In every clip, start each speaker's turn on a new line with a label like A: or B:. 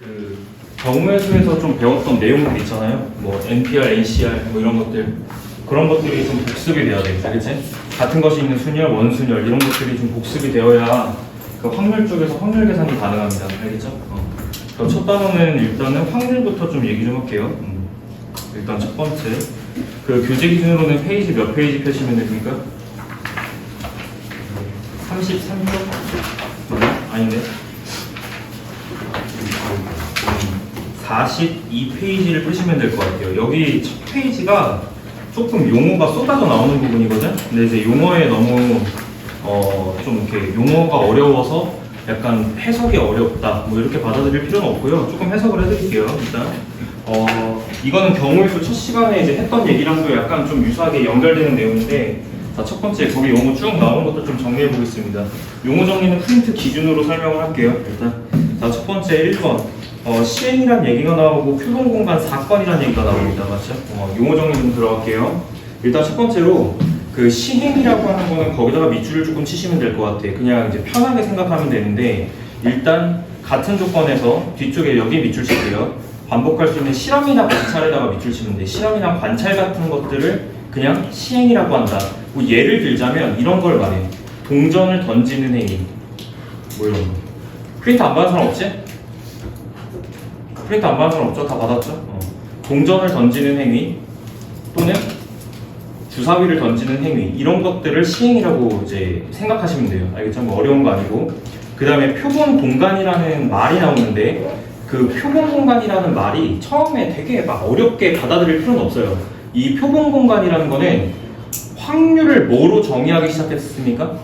A: 그 경우의 수에서 좀 배웠던 내용들 있잖아요. 뭐 NPR, NCR 뭐 이런 것들 그런 것들이 좀 복습이 돼야 돼. 알겠지? 같은 것이 있는 순열, 원순열 이런 것들이 좀 복습이 되어야 그 확률 쪽에서 확률 계산이 가능합니다. 알겠죠? 그럼 첫 단어는 일단은 확률부터 좀 얘기 좀 할게요. 일단 첫 번째 그 교재 기준으로는 페이지 몇 페이지 펴시면 됩니까? 33쪽? 아닌데? 42페이지를 푸시면 될 것 같아요. 여기 첫 페이지가 조금 용어가 쏟아져 나오는 부분이거든? 근데 이제 용어에 너무 좀 이렇게 용어가 어려워서 약간 해석이 어렵다 뭐 이렇게 받아들일 필요는 없고요. 조금 해석을 해드릴게요. 일단 이거는 경우의 수 첫 시간에 이제 했던 얘기랑도 약간 좀 유사하게 연결되는 내용인데, 자, 첫 번째 거기 용어 쭉 나오는 것도 좀 정리해 보겠습니다. 용어 정리는 프린트 기준으로 설명을 할게요. 일단 자, 첫 번째 1번 시행이란 얘기가 나오고 표본공간 사건이란 얘기가 나옵니다. 맞죠? 용어 정리 좀 들어갈게요. 일단 첫 번째로 그 시행이라고 하는 거는 거기다가 밑줄을 조금 치시면 될 것 같아. 그냥 이제 편하게 생각하면 되는데, 일단 같은 조건에서 뒤쪽에 여기 밑줄 칠게요. 반복할 수 있는 실험이나 관찰에다가 밑줄 치면 돼. 실험이나 관찰 같은 것들을 그냥 시행이라고 한다. 뭐 예를 들자면 이런 걸 말해. 동전을 던지는 행위. 뭐 이런 거. 프린트 안 받은 사람 없지? 프린트 안 받은 사람 없죠? 다 받았죠? 동전을 던지는 행위 또는 주사위를 던지는 행위, 이런 것들을 시행이라고 이제 생각하시면 돼요. 알겠죠? 뭐 어려운 거 아니고. 그 다음에 표본 공간이라는 말이 나오는데, 그 표본 공간이라는 말이 처음에 되게 막 어렵게 받아들일 필요는 없어요. 이 표본 공간이라는 거는 확률을 뭐로 정의하기 시작했습니까?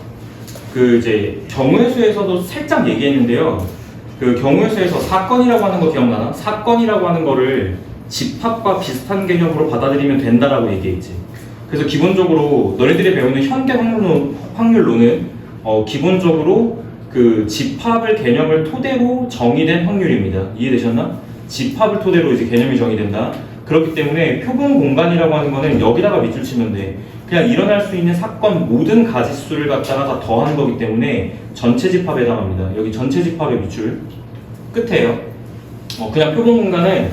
A: 그 이제 경우의 수에서도 살짝 얘기했는데요. 그 경우의 수에서 사건이라고 하는 거 기억나나? 사건이라고 하는 거를 집합과 비슷한 개념으로 받아들이면 된다라고 얘기했지. 그래서 기본적으로 너네들이 배우는 현대 확률론은 기본적으로 그 집합을 개념을 토대로 정의된 확률입니다. 이해되셨나? 집합을 토대로 이제 개념이 정의된다. 그렇기 때문에 표본 공간이라고 하는 거는 여기다가 밑줄 치면 돼. 그냥 일어날 수 있는 사건 모든 가지수를 갖다가 다 더한 거기 때문에 전체 집합에 해당합니다. 여기 전체 집합의 밑줄 끝에요. 그냥 표본 공간은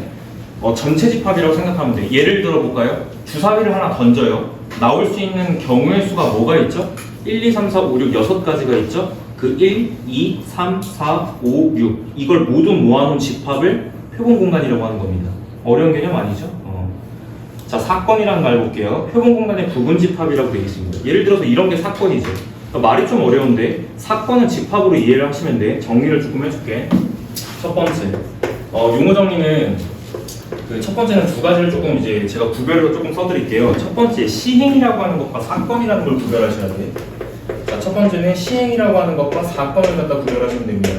A: 전체 집합이라고 생각하면 돼. 예를 들어 볼까요? 주사위를 하나 던져요. 나올 수 있는 경우의 수가 뭐가 있죠? 1, 2, 3, 4, 5, 6, 6가지가 있죠? 그 1, 2, 3, 4, 5, 6 이걸 모두 모아놓은 집합을 표본 공간이라고 하는 겁니다. 어려운 개념 아니죠? 자, 사건이라는 말 볼게요. 표본 공간의 부분 집합이라고 되어 있습니다. 예를 들어서 이런 게 사건이죠. 그러니까 말이 좀 어려운데 사건은 집합으로 이해를 하시면 돼. 정리를 조금 해줄게. 첫 번째 용어 정리는 그 첫 번째는 두 가지를 조금 이제 제가 구별로 조금 써드릴게요. 첫 번째 시행이라고 하는 것과 사건이라는 걸 구별하셔야 돼. 자, 첫 번째는 시행이라고 하는 것과 사건을 갖다 구별하시면 됩니다.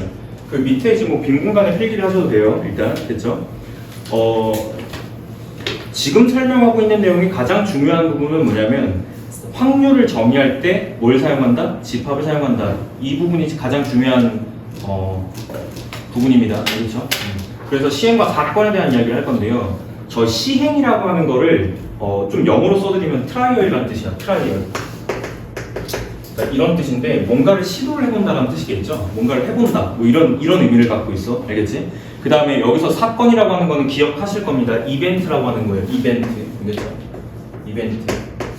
A: 그 밑에 지금 뭐 빈 공간에 필기를 하셔도 돼요. 일단 됐죠? 지금 설명하고 있는 내용이 가장 중요한 부분은 뭐냐면 확률을 정의할 때 뭘 사용한다? 집합을 사용한다. 이 부분이 가장 중요한 부분입니다. 알겠죠? 그래서 시행과 사건에 대한 이야기를 할 건데요. 저 시행이라고 하는 거를 좀 영어로 써드리면 트라이얼이라는 뜻이야. 트라이얼. 그러니까 이런 뜻인데 뭔가를 시도를 해본다는 뜻이겠죠. 뭔가를 해본다. 뭐 이런 의미를 갖고 있어. 알겠지? 그 다음에 여기서 사건이라고 하는 거는 기억하실 겁니다. 이벤트라고 하는 거예요. 이벤트. 알겠죠? 이벤트.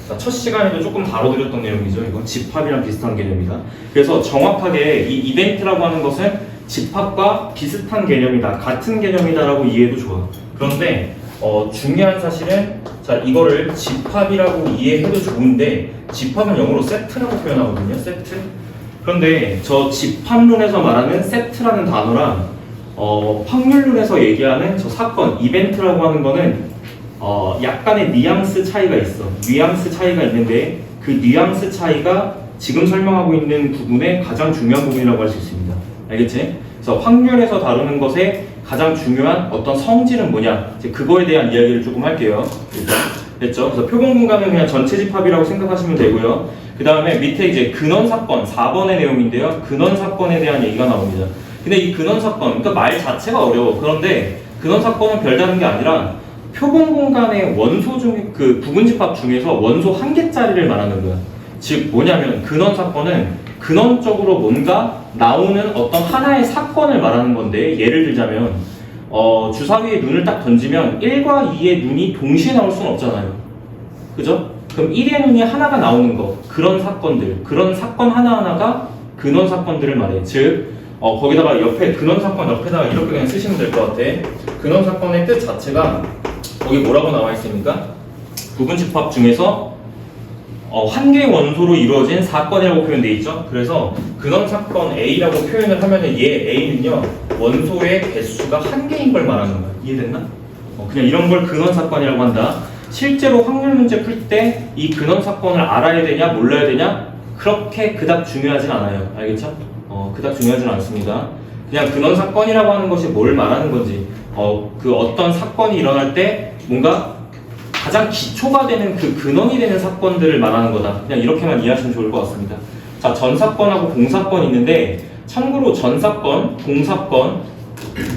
A: 자, 첫 시간에도 조금 다뤄드렸던 내용이죠. 이건 집합이랑 비슷한 개념이다. 그래서 정확하게 이 이벤트라고 하는 것은 집합과 비슷한 개념이다, 같은 개념이다라고 이해해도 좋아. 그런데 중요한 사실은, 자, 이거를 집합이라고 이해해도 좋은데 집합은 영어로 세트라고 표현하거든요. 세트. 그런데 저 집합론에서 말하는 세트라는 단어랑 확률론에서 얘기하는 저 사건, 이벤트라고 하는 거는 약간의 뉘앙스 차이가 있어. 뉘앙스 차이가 있는데 그 뉘앙스 차이가 지금 설명하고 있는 부분의 가장 중요한 부분이라고 할 수 있습니다. 알겠지? 그래서 확률에서 다루는 것의 가장 중요한 어떤 성질은 뭐냐? 이제 그거에 대한 이야기를 조금 할게요. 됐죠? 그래서 표본 공간은 그냥 전체 집합이라고 생각하시면 되고요. 그 다음에 밑에 이제 근원 사건 4번의 내용인데요. 근원 사건에 대한 얘기가 나옵니다. 근데 이 근원 사건, 그러니까 말 자체가 어려워. 그런데 근원 사건은 별다른 게 아니라 표본 공간의 원소 중, 그 부분 집합 중에서 원소 한 개짜리를 말하는 거야. 즉 뭐냐면 근원 사건은 근원적으로 뭔가 나오는 어떤 하나의 사건을 말하는 건데, 예를 들자면 주사위에 눈을 딱 던지면 1과 2의 눈이 동시에 나올 수는 없잖아요. 그죠? 그럼 1의 눈이 하나가 나오는 거, 그런 사건들, 그런 사건 하나하나가 근원 사건들을 말해. 즉, 거기다가 옆에, 근원 사건 옆에다가 이렇게 그냥 쓰시면 될 것 같아. 근원 사건의 뜻 자체가, 거기 뭐라고 나와 있습니까? 부분집합 중에서 한 개의 원소로 이루어진 사건이라고 표현되어 있죠. 그래서 근원 사건 A라고 표현을 하면은 얘 A는요 원소의 개수가 한 개인 걸 말하는 거야. 이해됐나? 그냥 이런 걸 근원 사건이라고 한다. 실제로 확률 문제 풀 때 이 근원 사건을 알아야 되냐 몰라야 되냐 그렇게 그닥 중요하진 않아요. 알겠죠? 그닥 중요하진 않습니다. 그냥 근원 사건이라고 하는 것이 뭘 말하는 건지, 그 어떤 사건이 일어날 때 뭔가 가장 기초가 되는 그 근원이 되는 사건들을 말하는 거다. 그냥 이렇게만 이해하시면 좋을 것 같습니다. 자, 전사건하고 공사건이 있는데, 참고로 전사건, 공사건,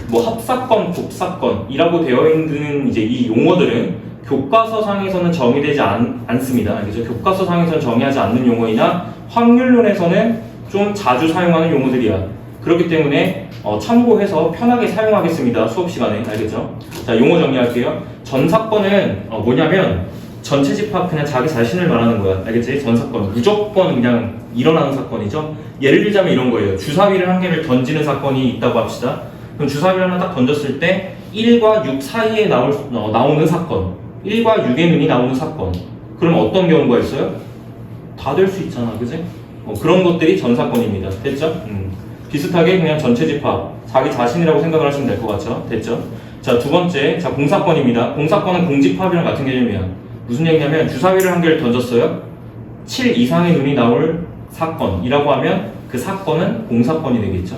A: 뭐 합사건, 곱사건이라고 되어 있는 이제 이 용어들은 교과서상에서는 정의되지 않습니다. 알겠죠? 교과서상에서는 정의하지 않는 용어이나 확률론에서는 좀 자주 사용하는 용어들이야. 그렇기 때문에 참고해서 편하게 사용하겠습니다. 수업 시간에. 알겠죠? 자, 용어 정리할게요. 전사건은 뭐냐면 전체 집합 그냥 자기 자신을 말하는 거야. 알겠지? 전사건 무조건 그냥 일어나는 사건이죠. 예를 들자면 이런 거예요. 주사위를 한 개를 던지는 사건이 있다고 합시다. 그럼 주사위를 하나 딱 던졌을 때 1과 6 사이에 나오는 사건, 1과 6의 눈이 나오는 사건. 그럼 어떤 경우가 있어요? 다 될 수 있잖아. 그지? 그런 것들이 전사건입니다. 됐죠? 비슷하게 그냥 전체 집합, 자기 자신이라고 생각을 하시면 될 것 같죠? 됐죠? 자, 두 번째, 자, 공사건입니다. 공사건은 공집합이랑 같은 개념이야. 무슨 얘기냐면 주사위를 한 개를 던졌어요. 7 이상의 눈이 나올 사건이라고 하면 그 사건은 공사건이 되겠죠?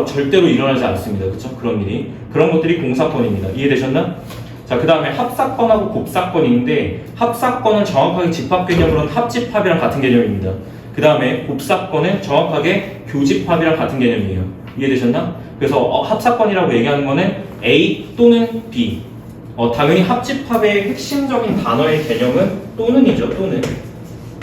A: 절대로 일어나지 않습니다. 그쵸? 그런 일이. 그런 것들이 공사건입니다. 이해되셨나? 자, 그 다음에 합사건하고 곱사건이 있는데, 합사건은 정확하게 집합 개념으로는 합집합이랑 같은 개념입니다. 그 다음에 곱사건은 정확하게 교집합이랑 같은 개념이에요. 이해되셨나? 그래서 합사건이라고 얘기하는 거는 A 또는 B. 당연히 합집합의 핵심적인 단어의 개념은 또는이죠.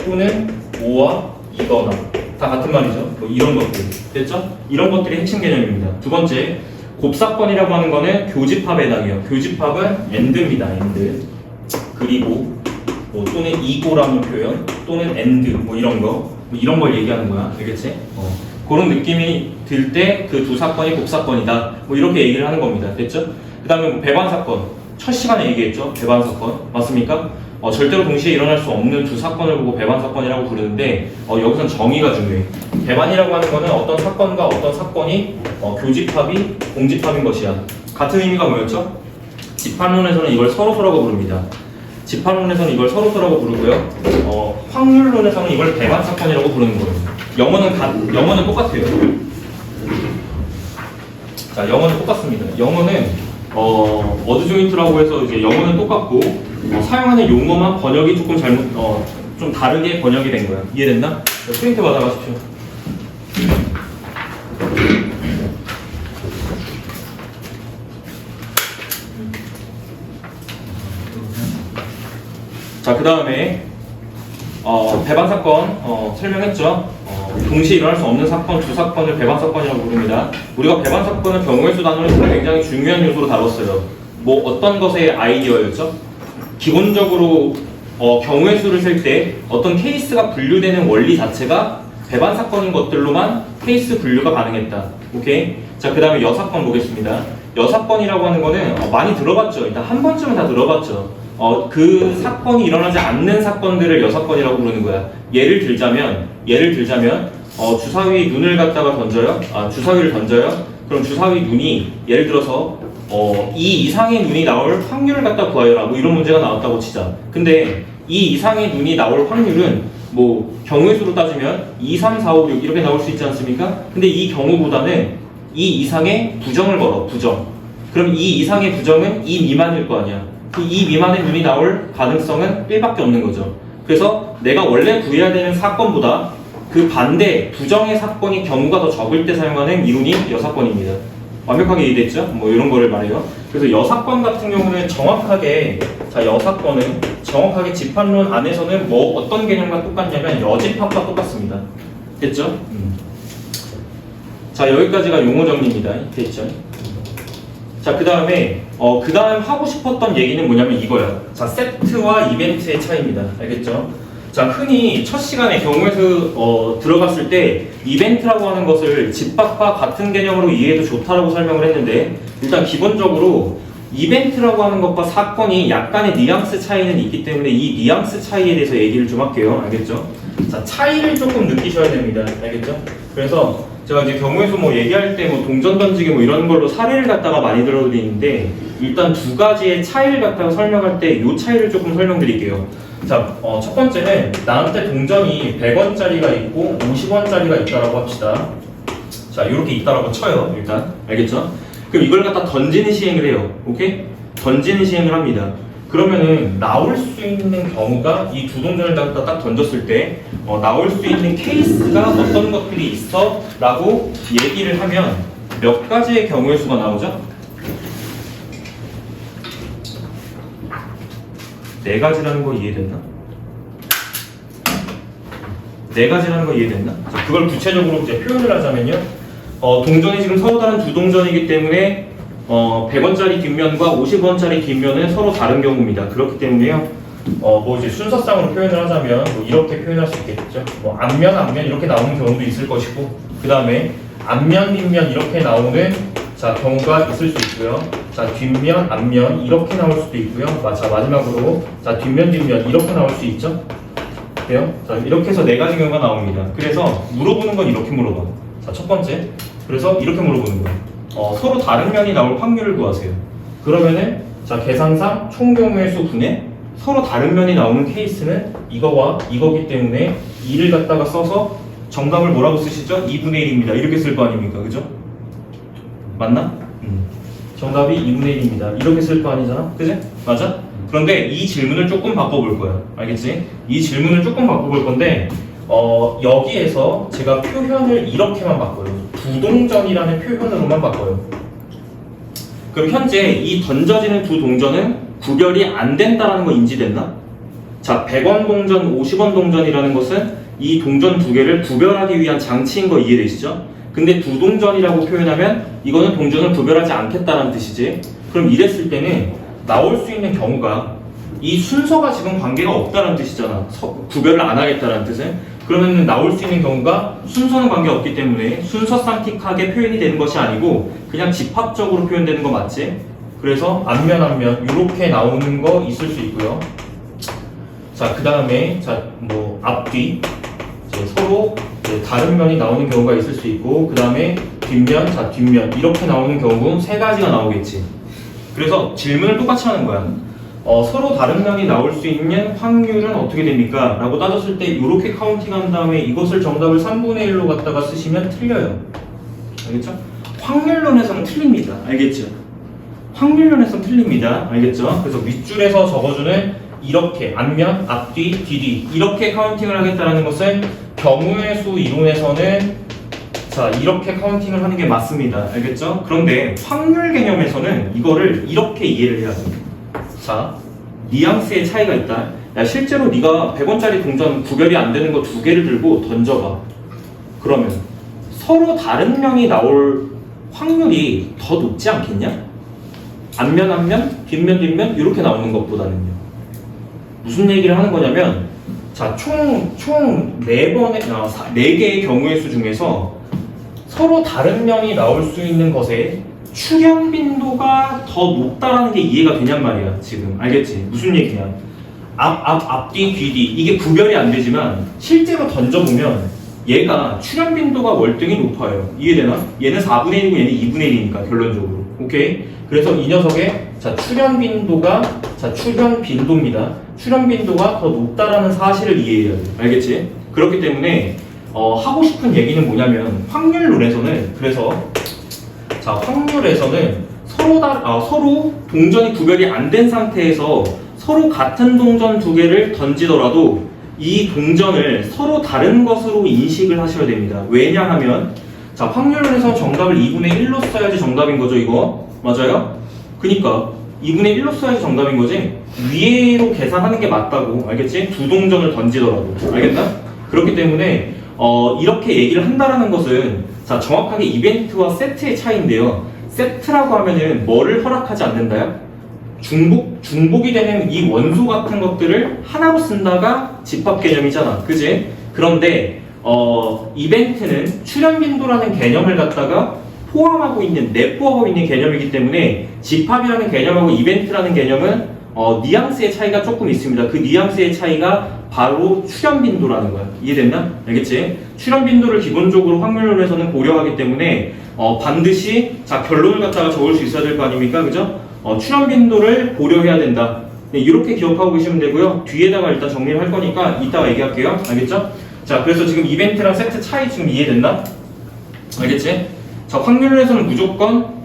A: 또는 O와 이거나 다 같은 말이죠. 뭐 이런 것들. 됐죠? 이런 것들이 핵심 개념입니다. 두 번째, 곱사건이라고 하는 거는 교집합에 해당해요. 교집합은 AND입니다. AND. 그리고 뭐 또는 이고라는 표현, 또는 AND 뭐 이런 거, 뭐 이런 걸 얘기하는 거야. 알겠지? 그런 느낌이 들 때 그 두 사건이 곱사건이다. 뭐 이렇게 얘기를 하는 겁니다. 됐죠? 그 다음에 뭐 배반사건. 첫 시간에 얘기했죠? 배반사건. 맞습니까? 절대로 동시에 일어날 수 없는 두 사건을 보고 배반사건이라고 부르는데, 여기선 정의가 중요해. 배반이라고 하는 거는 어떤 사건과 어떤 사건이 교집합이 공집합인 것이야. 같은 의미가 뭐였죠? 집합론에서는 이걸 서로서라고 부릅니다. 집합론에서는 이걸 서로서라고 부르고요. 확률론에서는 이걸 배반사건이라고 부르는 거예요. 영어는 똑같아요. 자, 영어는 똑같습니다. 영어는 어드조인트라고 해서 이제 영어는 똑같고 사용하는 용어만 번역이 조금 좀 다르게 번역이 된 거야. 이해됐나? 프린트 받아가십시오. 자, 그 다음에 배반사건 설명했죠. 동시에 일어날 수 없는 사건, 두 사건을 배반사건이라고 부릅니다. 우리가 배반사건을 경우의 수 단어를 굉장히 중요한 요소로 다뤘어요. 뭐 어떤 것의 아이디어였죠? 기본적으로 경우의 수를 쓸 때 어떤 케이스가 분류되는 원리 자체가 배반사건인 것들로만 케이스 분류가 가능했다. 오케이? 자, 그 다음에 여사건 보겠습니다. 여사건이라고 하는 거는 많이 들어봤죠. 일단 한 번쯤은 다 들어봤죠. 그 사건이 일어나지 않는 사건들을 여사건이라고 부르는 거야. 예를 들자면 주사위 눈을 갖다가 던져요. 주사위를 던져요. 그럼 주사위 눈이 예를 들어서 2 이상의 눈이 나올 확률을 갖다 구하여라. 뭐 이런 문제가 나왔다고 치자. 근데 2 이상의 눈이 나올 확률은 뭐 경우의 수로 따지면 2, 3, 4, 5, 6 이렇게 나올 수 있지 않습니까? 근데 이 경우보다는 2 이상의 부정을 걸어. 부정. 그럼 2 이상의 부정은 2 미만일 거 아니야. 그 2 미만의 눈이 나올 가능성은 1밖에 없는 거죠. 그래서 내가 원래 구해야 되는 사건보다 그 반대 부정의 사건이 경우가 더 적을 때 사용하는 이론이 여사건입니다. 완벽하게 이해됐죠? 뭐 이런 거를 말해요. 그래서 여사건 같은 경우는 정확하게 여사건은 정확하게 집합론 안에서는 뭐 어떤 개념과 똑같냐면 여집합과 똑같습니다. 됐죠? 자, 여기까지가 용어 정리입니다. 됐죠? 자, 그 다음에 그 다음 하고 싶었던 얘기는 뭐냐면 이거야. 자, 세트와 이벤트의 차이입니다. 알겠죠? 자, 흔히 첫 시간에 경우의 수 들어갔을 때 이벤트라고 하는 것을 집합과 같은 개념으로 이해해도 좋다라고 설명을 했는데, 일단 기본적으로 이벤트라고 하는 것과 사건이 약간의 뉘앙스 차이는 있기 때문에 이 뉘앙스 차이에 대해서 얘기를 좀 할게요. 알겠죠? 자, 차이를 조금 느끼셔야 됩니다. 알겠죠? 그래서 제가 이제 경우의 수 뭐 얘기할 때 뭐 동전 던지기 뭐 이런 걸로 사례를 갖다가 많이 들어드리는데, 일단 두 가지의 차이를 갖다가 설명할 때 이 차이를 조금 설명드릴게요. 자, 첫 번째는 나한테 동전이 100원짜리가 있고 50원짜리가 있다라고 합시다. 자, 이렇게 있다라고 쳐요. 일단 알겠죠? 그럼 이걸 갖다 던지는 시행을 해요. 오케이? 던지는 시행을 합니다. 그러면은 나올 수 있는 경우가 이 두 동전을 갖다 딱 던졌을 때 나올 수 있는 케이스가 어떤 것들이 있어? 라고 얘기를 하면 몇 가지의 경우의 수가 나오죠? 네 가지라는 거 이해됐나? 네 가지라는 거 이해됐나? 자, 그걸 구체적으로 이제 표현을 하자면요. 동전이 지금 서로 다른 두 동전이기 때문에 100원짜리 뒷면과 50원짜리 뒷면은 서로 다른 경우입니다. 그렇기 때문에요. 뭐 이제 순서상으로 표현을 하자면 뭐 이렇게 표현할 수 있겠죠. 뭐 앞면 이렇게 나오는 경우도 있을 것이고, 그 다음에 앞면 뒷면 이렇게 나오는 자 경우가 있을 수 있고요. 자, 뒷면 앞면 이렇게 나올 수도 있고요. 자, 마지막으로 자 뒷면 이렇게 나올 수 있죠. 그래요? 자, 이렇게 해서 네 가지 경우가 나옵니다. 그래서 물어보는 건 이렇게 물어봐. 자, 첫 번째. 그래서 이렇게 물어보는 거예요. 서로 다른 면이 나올 확률을 구하세요. 그러면은 자, 계산상 총 경우의 수 분의 서로 다른 면이 나오는 케이스는 이거와 이거기 때문에 2를 갖다가 써서 정답을 뭐라고 쓰시죠? 2분의 1입니다. 이렇게 쓸 거 아닙니까? 그죠? 맞나? 정답이 2분의 1입니다. 이렇게 쓸 거 아니잖아? 그지? 맞아? 그런데 이 질문을 조금 바꿔볼 거야. 알겠지? 이 질문을 조금 바꿔볼 건데 여기에서 제가 표현을 이렇게만 바꿔요. 부동전이라는 표현으로만 바꿔요. 그럼 현재 이 던져지는 두 동전은 구별이 안 된다라는 거 인지됐나? 자, 100원 동전, 50원 동전이라는 것은 이 동전 두 개를 구별하기 위한 장치인 거 이해되시죠? 근데 두 동전이라고 표현하면 이거는 동전을 구별하지 않겠다라는 뜻이지. 그럼 이랬을 때는 나올 수 있는 경우가 이 순서가 지금 관계가 없다는 뜻이잖아. 구별을 안 하겠다는 뜻은. 그러면 나올 수 있는 경우가 순서는 관계없기 때문에 순서상틱하게 표현이 되는 것이 아니고 그냥 집합적으로 표현되는 거 맞지? 그래서 앞면 이렇게 나오는 거 있을 수 있고요. 자, 그 다음에 자 뭐 앞뒤 이제 서로 이제 다른 면이 나오는 경우가 있을 수 있고, 그 다음에 뒷면, 자 뒷면 이렇게 나오는 경우 세 가지가 나오겠지. 그래서 질문을 똑같이 하는 거야. 서로 다른 면이 나올 수 있는 확률은 어떻게 됩니까? 라고 따졌을 때 이렇게 카운팅한 다음에 이것을 정답을 3분의 1로 갖다가 쓰시면 틀려요. 알겠죠? 확률론에서는 틀립니다. 알겠죠? 확률론에서는 틀립니다. 알겠죠? 그래서 윗줄에서 적어주는 이렇게 앞면, 앞뒤, 뒤뒤 이렇게 카운팅을 하겠다는 것은 경우의 수 이론에서는 자 이렇게 카운팅을 하는 게 맞습니다. 알겠죠? 그런데 확률 개념에서는 이거를 이렇게 이해를 해야 돼요. 자, 뉘앙스의 차이가 있다. 야, 실제로 네가 100원짜리 동전 구별이 안 되는 거 두 개를 들고 던져봐. 그러면 서로 다른 면이 나올 확률이 더 높지 않겠냐? 앞면, 뒷면 이렇게 나오는 것보다는요. 무슨 얘기를 하는 거냐면, 자, 총 4개의 경우의 수 중에서 서로 다른 면이 나올 수 있는 것에 출현 빈도가 더 높다라는 게 이해가 되냔 말이야. 지금 알겠지? 무슨 얘기냐? 앞뒤, 뒤뒤 이게 구별이 안 되지만 실제로 던져보면 얘가 출현 빈도가 월등히 높아요. 이해되나? 얘는 4분의 1이고 얘는 2분의 1이니까 결론적으로. 오케이? 그래서 이 녀석의 자 출현 빈도가 자 출현 빈도입니다. 출현 빈도가 더 높다라는 사실을 이해해야 돼. 알겠지? 그렇기 때문에 하고 싶은 얘기는 뭐냐면 확률론에서는 그래서 자 확률에서는 서로 동전이 구별이 안 된 상태에서 서로 같은 동전 두 개를 던지더라도 이 동전을 서로 다른 것으로 인식을 하셔야 됩니다. 왜냐하면 자 확률론에서 정답을 2분의 1로 써야지 정답인 거죠. 이거 맞아요? 그니까 2분의 1로 써야지 정답인 거지. 위로 계산하는 게 맞다고. 알겠지? 두 동전을 던지더라도. 알겠나? 그렇기 때문에 이렇게 얘기를 한다라는 것은 자 정확하게 이벤트와 세트의 차이인데요. 세트라고 하면은 뭐를 허락하지 않는다요? 중복이 되는 이 원소 같은 것들을 하나로 쓴다가 집합 개념이잖아. 그지? 그런데 이벤트는 출현 빈도라는 개념을 갖다가 포함하고 있는, 내포하고 있는 개념이기 때문에 집합이라는 개념하고 이벤트라는 개념은 뉘앙스의 차이가 조금 있습니다. 그 뉘앙스의 차이가 바로 출현 빈도라는 거야. 이해됐나? 알겠지? 출현 빈도를 기본적으로 확률론에서는 고려하기 때문에 반드시 자 결론을 갖다가 적을 수 있어야 될 거 아닙니까? 그죠? 출현 빈도를 고려해야 된다. 네, 이렇게 기억하고 계시면 되고요. 뒤에다가 일단 정리를 할 거니까 이따가 얘기할게요. 알겠죠? 자, 그래서 지금 이벤트랑 세트 차이 지금 이해됐나? 알겠지? 자, 확률론에서는 무조건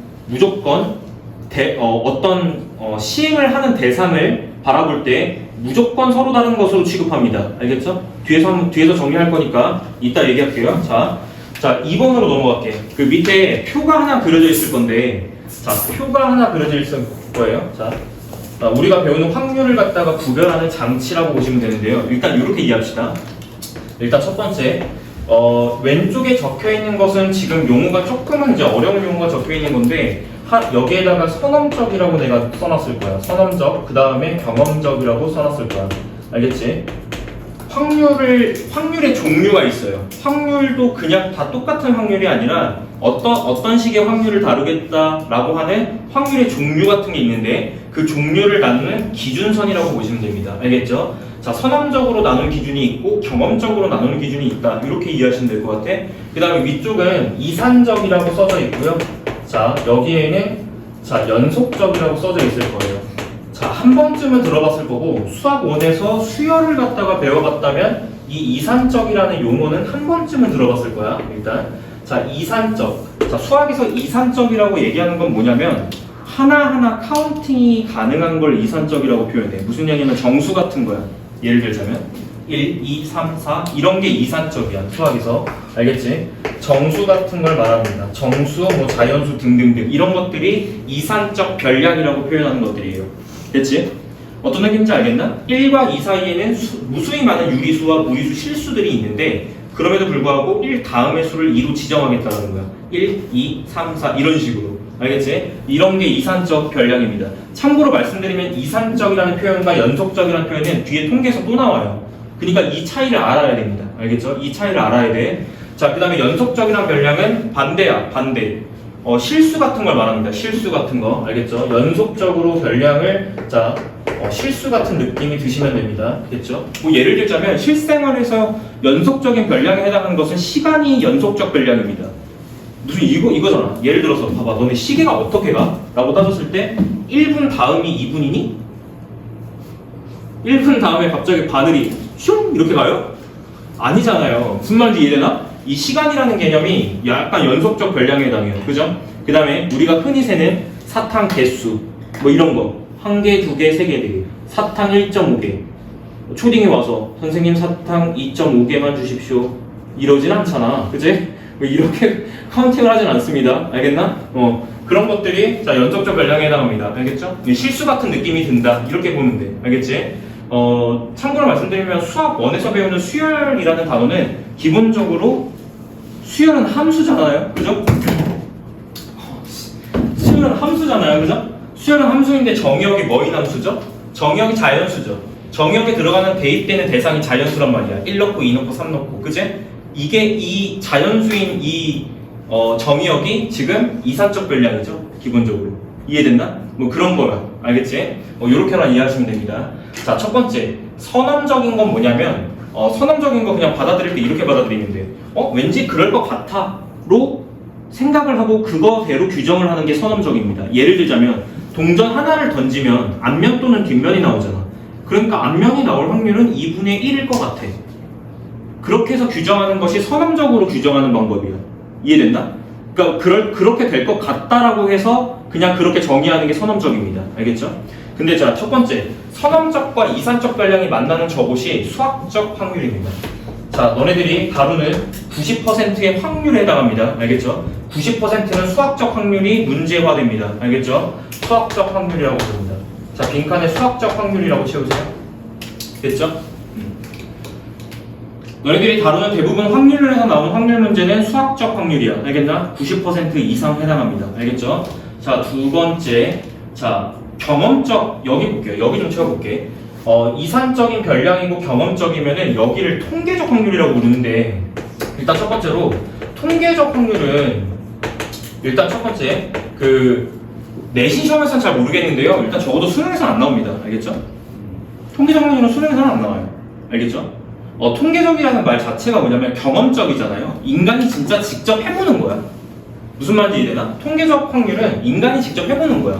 A: 어떤 시행을 하는 대상을 바라볼 때 무조건 서로 다른 것으로 취급합니다. 알겠죠? 뒤에서 정리할 거니까 이따 얘기할게요. 자 2번으로 넘어갈게. 그 밑에 표가 하나 그려져 있을 건데, 자, 표가 하나 그려져 있을 거예요. 자, 우리가 배우는 확률을 갖다가 구별하는 장치라고 보시면 되는데요. 일단 이렇게 이해합시다. 일단 첫 번째, 왼쪽에 적혀 있는 것은 지금 용어가 조금은 이제 어려운 용어가 적혀 있는 건데, 여기에다가 선험적이라고 내가 써놨을 거야. 선험적, 그 다음에 경험적이라고 써놨을 거야. 알겠지? 확률의 종류가 있어요. 확률도 그냥 다 똑같은 확률이 아니라 어떤 식의 확률을 다루겠다라고 하는 확률의 종류 같은 게 있는데, 그 종류를 나누는 기준선이라고 보시면 됩니다. 알겠죠? 자, 선험적으로 나누는 기준이 있고 경험적으로 나누는 기준이 있다. 이렇게 이해하시면 될 것 같아. 그 다음에 위쪽은 이산적이라고 써져 있고요. 자, 여기에는 자 연속적이라고 써져 있을 거예요. 자, 한 번쯤은 들어봤을 거고, 수학 1에서 수열을 갖다가 배워봤다면 이 이산적이라는 용어는 한 번쯤은 들어봤을 거야. 일단 자, 이산적. 자, 수학에서 이산적이라고 얘기하는 건 뭐냐면 하나하나 카운팅이 가능한 걸 이산적이라고 표현해. 무슨 얘기냐면 정수 같은 거야. 예를 들자면 1, 2, 3, 4 이런 게 이산적이야. 수학에서. 알겠지? 정수 같은 걸 말합니다. 정수, 뭐 자연수 등등등 이런 것들이 이산적 변량이라고 표현하는 것들이에요. 됐지? 어떤 느낌인지 알겠나? 1과 2 사이에는 무수히 많은 유리수와 무리수 실수들이 있는데, 그럼에도 불구하고 1 다음의 수를 2로 지정하겠다는 거야. 1, 2, 3, 4 이런 식으로. 알겠지? 이런 게 이산적 변량입니다. 참고로 말씀드리면 이산적이라는 표현과 연속적이라는 표현은 뒤에 통계에서 또 나와요. 그러니까 이 차이를 알아야 됩니다. 알겠죠? 이 차이를 알아야 돼. 자, 그 다음에 연속적이라는 변량은 반대야. 반대. 실수 같은 걸 말합니다. 실수 같은 거. 알겠죠? 연속적으로 변량을 실수 같은 느낌이 드시면 됩니다. 알겠죠? 뭐 예를 들자면 실생활에서 연속적인 변량에 해당하는 것은 시간이 연속적 변량입니다. 무슨 이거잖아. 예를 들어서 봐봐. 너네 시계가 어떻게 가? 라고 따졌을 때 1분 다음이 2분이니? 1분 다음에 갑자기 바늘이 슝 이렇게 가요? 아니잖아요. 무슨 말인지 이해되나? 이 시간이라는 개념이 약간 연속적 변량에 해당해요. 그죠? 그 다음에 우리가 흔히 세는 사탕 개수 뭐 이런 거 1개, 2개, 3개, 4개 사탕 1.5개 초딩에 와서 선생님 사탕 2.5개만 주십시오 이러진 않잖아. 그치? 이렇게 카운팅을 하진 않습니다. 알겠나? 그런 것들이 자 연속적 변량에 해당합니다. 알겠죠? 실수 같은 느낌이 든다. 이렇게 보면 돼. 알겠지? 참고로 말씀드리면 수학 1에서 배우는 수열이라는 단어는 기본적으로 수열은 함수잖아요. 그죠? 수열은 함수잖아요. 그죠? 수열은 함수인데 정의역이 뭐인 함수죠? 정의역이 자연수죠. 정의역에 들어가는 대입되는 대상이 자연수란 말이야. 1 넣고 2 넣고 3 넣고. 그제? 이게 이 자연수인 이 정의역이 지금 이산적 변량이죠. 기본적으로. 이해됐나? 뭐 그런 거야. 알겠지? 요렇게만 이해하시면 됩니다. 자, 첫 번째. 선험적인 건 뭐냐면 선험적인 거 그냥 받아들일 때 이렇게 받아들이면 돼. 왠지 그럴 것 같아.로 생각을 하고 그거대로 규정을 하는 게 선험적입니다. 예를 들자면 동전 하나를 던지면 앞면 또는 뒷면이 나오잖아. 그러니까 앞면이 나올 확률은 2분의 1일 것 같아. 그렇게 해서 규정하는 것이 선험적으로 규정하는 방법이야. 이해됐나? 그러니까 그렇게 될 것 같다라고 해서 그냥 그렇게 정의하는 게 선험적입니다. 알겠죠? 근데 자, 첫 번째. 선험적과 이산적 변량이 만나는 저곳이 수학적 확률입니다. 자, 너네들이 다루는 90%의 확률에 해당합니다. 알겠죠? 90%는 수학적 확률이 문제화됩니다. 알겠죠? 수학적 확률이라고 부릅니다. 자, 빈칸에 수학적 확률이라고 채우세요. 됐죠? 너희들이 다루는 대부분 확률론에서 나오는 확률 문제는 수학적 확률이야. 알겠나? 90% 이상 해당합니다. 알겠죠? 자, 두 번째. 자, 경험적, 여기 볼게요. 여기 좀 채워볼게. 이산적인 별량이고 경험적이면은 여기를 통계적 확률이라고 부르는데, 일단 첫 번째로, 통계적 확률은, 일단 첫 번째, 내신 시험에서는 잘 모르겠는데요. 일단 적어도 수능에서는 안 나옵니다. 알겠죠? 통계적 확률은 수능에서는 안 나와요. 알겠죠? 통계적이라는 말 자체가 뭐냐면 경험적이잖아요. 인간이 진짜 직접 해보는 거야. 무슨 말인지 이해되나? 통계적 확률은 인간이 직접 해보는 거야.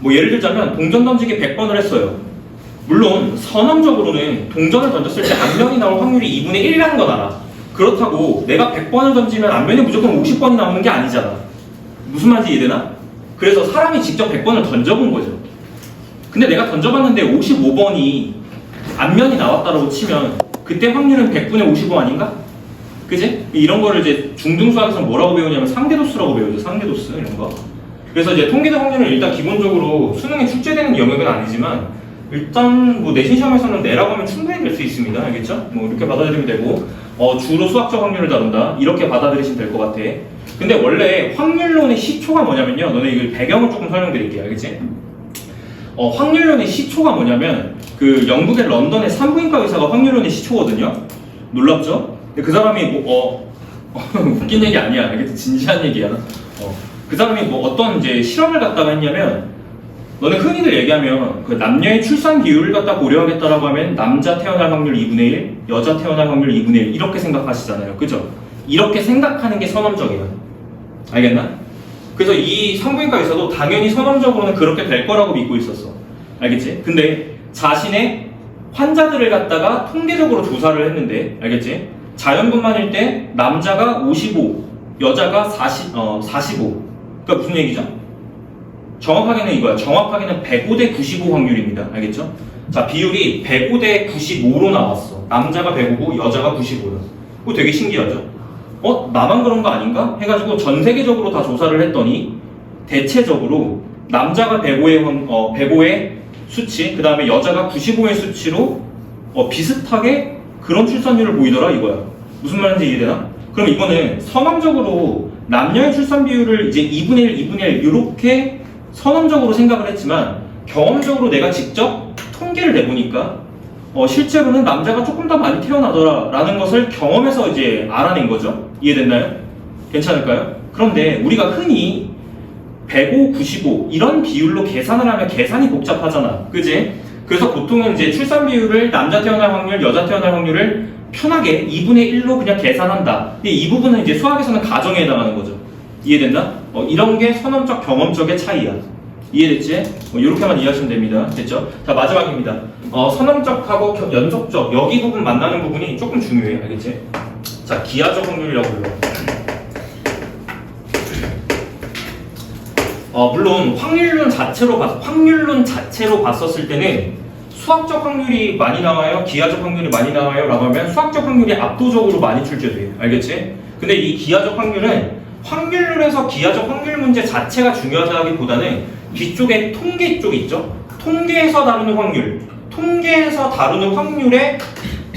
A: 뭐 예를 들자면 동전 던지기 100번을 했어요. 물론 선언적으로는 동전을 던졌을 때 앞면이 나올 확률이 2분의 1이라는 건 알아. 그렇다고 내가 100번을 던지면 앞면이 무조건 50번이 나오는 게 아니잖아. 무슨 말인지 이해되나? 그래서 사람이 직접 100번을 던져본 거죠. 근데 내가 던져봤는데 55번이 앞면이 나왔다고 치면 그때 확률은 100분의 55 아닌가? 그지? 이런 거를 이제 중등수학에서 뭐라고 배우냐면 상대도수라고 배우죠. 상대도수 이런 거. 그래서 이제 통계적 확률은 일단 기본적으로 수능에 출제되는 영역은 아니지만 일단 뭐 내신 시험에서는 내라고 하면 충분히 될 수 있습니다. 알겠죠? 뭐 이렇게 받아들이면 되고 주로 수학적 확률을 다룬다. 이렇게 받아들이시면 될 것 같아. 근데 원래 확률론의 시초가 뭐냐면요. 너네 이걸 배경을 조금 설명드릴게요. 알겠지? 확률론의 시초가 뭐냐면 영국의 런던의 산부인과 의사가 확률론의 시초거든요. 놀랍죠? 근데 그 사람이 웃긴 얘기 아니야. 알겠지? 진지한 얘기야. 그 사람이 어떤 이제 실험을 갖다가 했냐면 너네 흔히들 얘기하면 남녀의 출산 비율을 갖다 고려하겠다라고 하면 남자 태어날 확률 2분의 1, 여자 태어날 확률 2분의 1 이렇게 생각하시잖아요. 그죠? 이렇게 생각하는 게 선험적이에요. 알겠나? 그래서 이 산부인과 의사도 당연히 선험적으로는 그렇게 될 거라고 믿고 있었어. 알겠지? 근데 자신의 환자들을 갖다가 통계적으로 조사를 했는데, 알겠지? 자연분만일 때 남자가 55, 여자가 45. 그러니까 무슨 얘기죠? 정확하게는 이거야. 정확하게는 105대 95 확률입니다. 알겠죠? 자, 비율이 105대 95로 나왔어. 남자가 105고 여자가 95야. 그거 되게 신기하죠? 나만 그런 거 아닌가? 해가지고 전 세계적으로 다 조사를 했더니 대체적으로 남자가 105의 수치, 그 다음에 여자가 95의 수치로 비슷하게 그런 출산율을 보이더라 이거야. 무슨 말인지 이해되나? 그럼 이거는 선험적으로 남녀의 출산 비율을 이제 2분의 1, 2분의 1 이렇게 선험적으로 생각을 했지만 경험적으로 내가 직접 통계를 내보니까 실제로는 남자가 조금 더 많이 태어나더라 라는 것을 경험해서 이제 알아낸 거죠. 이해됐나요? 괜찮을까요? 그런데 우리가 흔히 105, 95 이런 비율로 계산을 하면 계산이 복잡하잖아. 그지? 그래서 보통은 이제 출산 비율을 남자 태어날 확률, 여자 태어날 확률을 편하게 2분의 1로 그냥 계산한다. 근데 이 부분은 이제 수학에서는 가정에 해당하는 거죠. 이해됐나? 이런 게 선험적, 경험적의 차이야. 이해됐지? 이렇게만 이해하시면 됩니다. 됐죠? 자, 마지막입니다. 선험적하고 연속적, 여기 부분 만나는 부분이 조금 중요해. 알겠지? 자, 기하적 확률이라고 불러. 물론 확률론 자체로 봤었을 때는 수학적 확률이 많이 나와요? 기하적 확률이 많이 나와요? 라고 하면 수학적 확률이 압도적으로 많이 출제돼요. 알겠지? 근데 이 기하적 확률은 확률론에서 기하적 확률 문제 자체가 중요하다기보다는 뒤쪽에 통계 쪽 있죠? 통계에서 다루는 확률의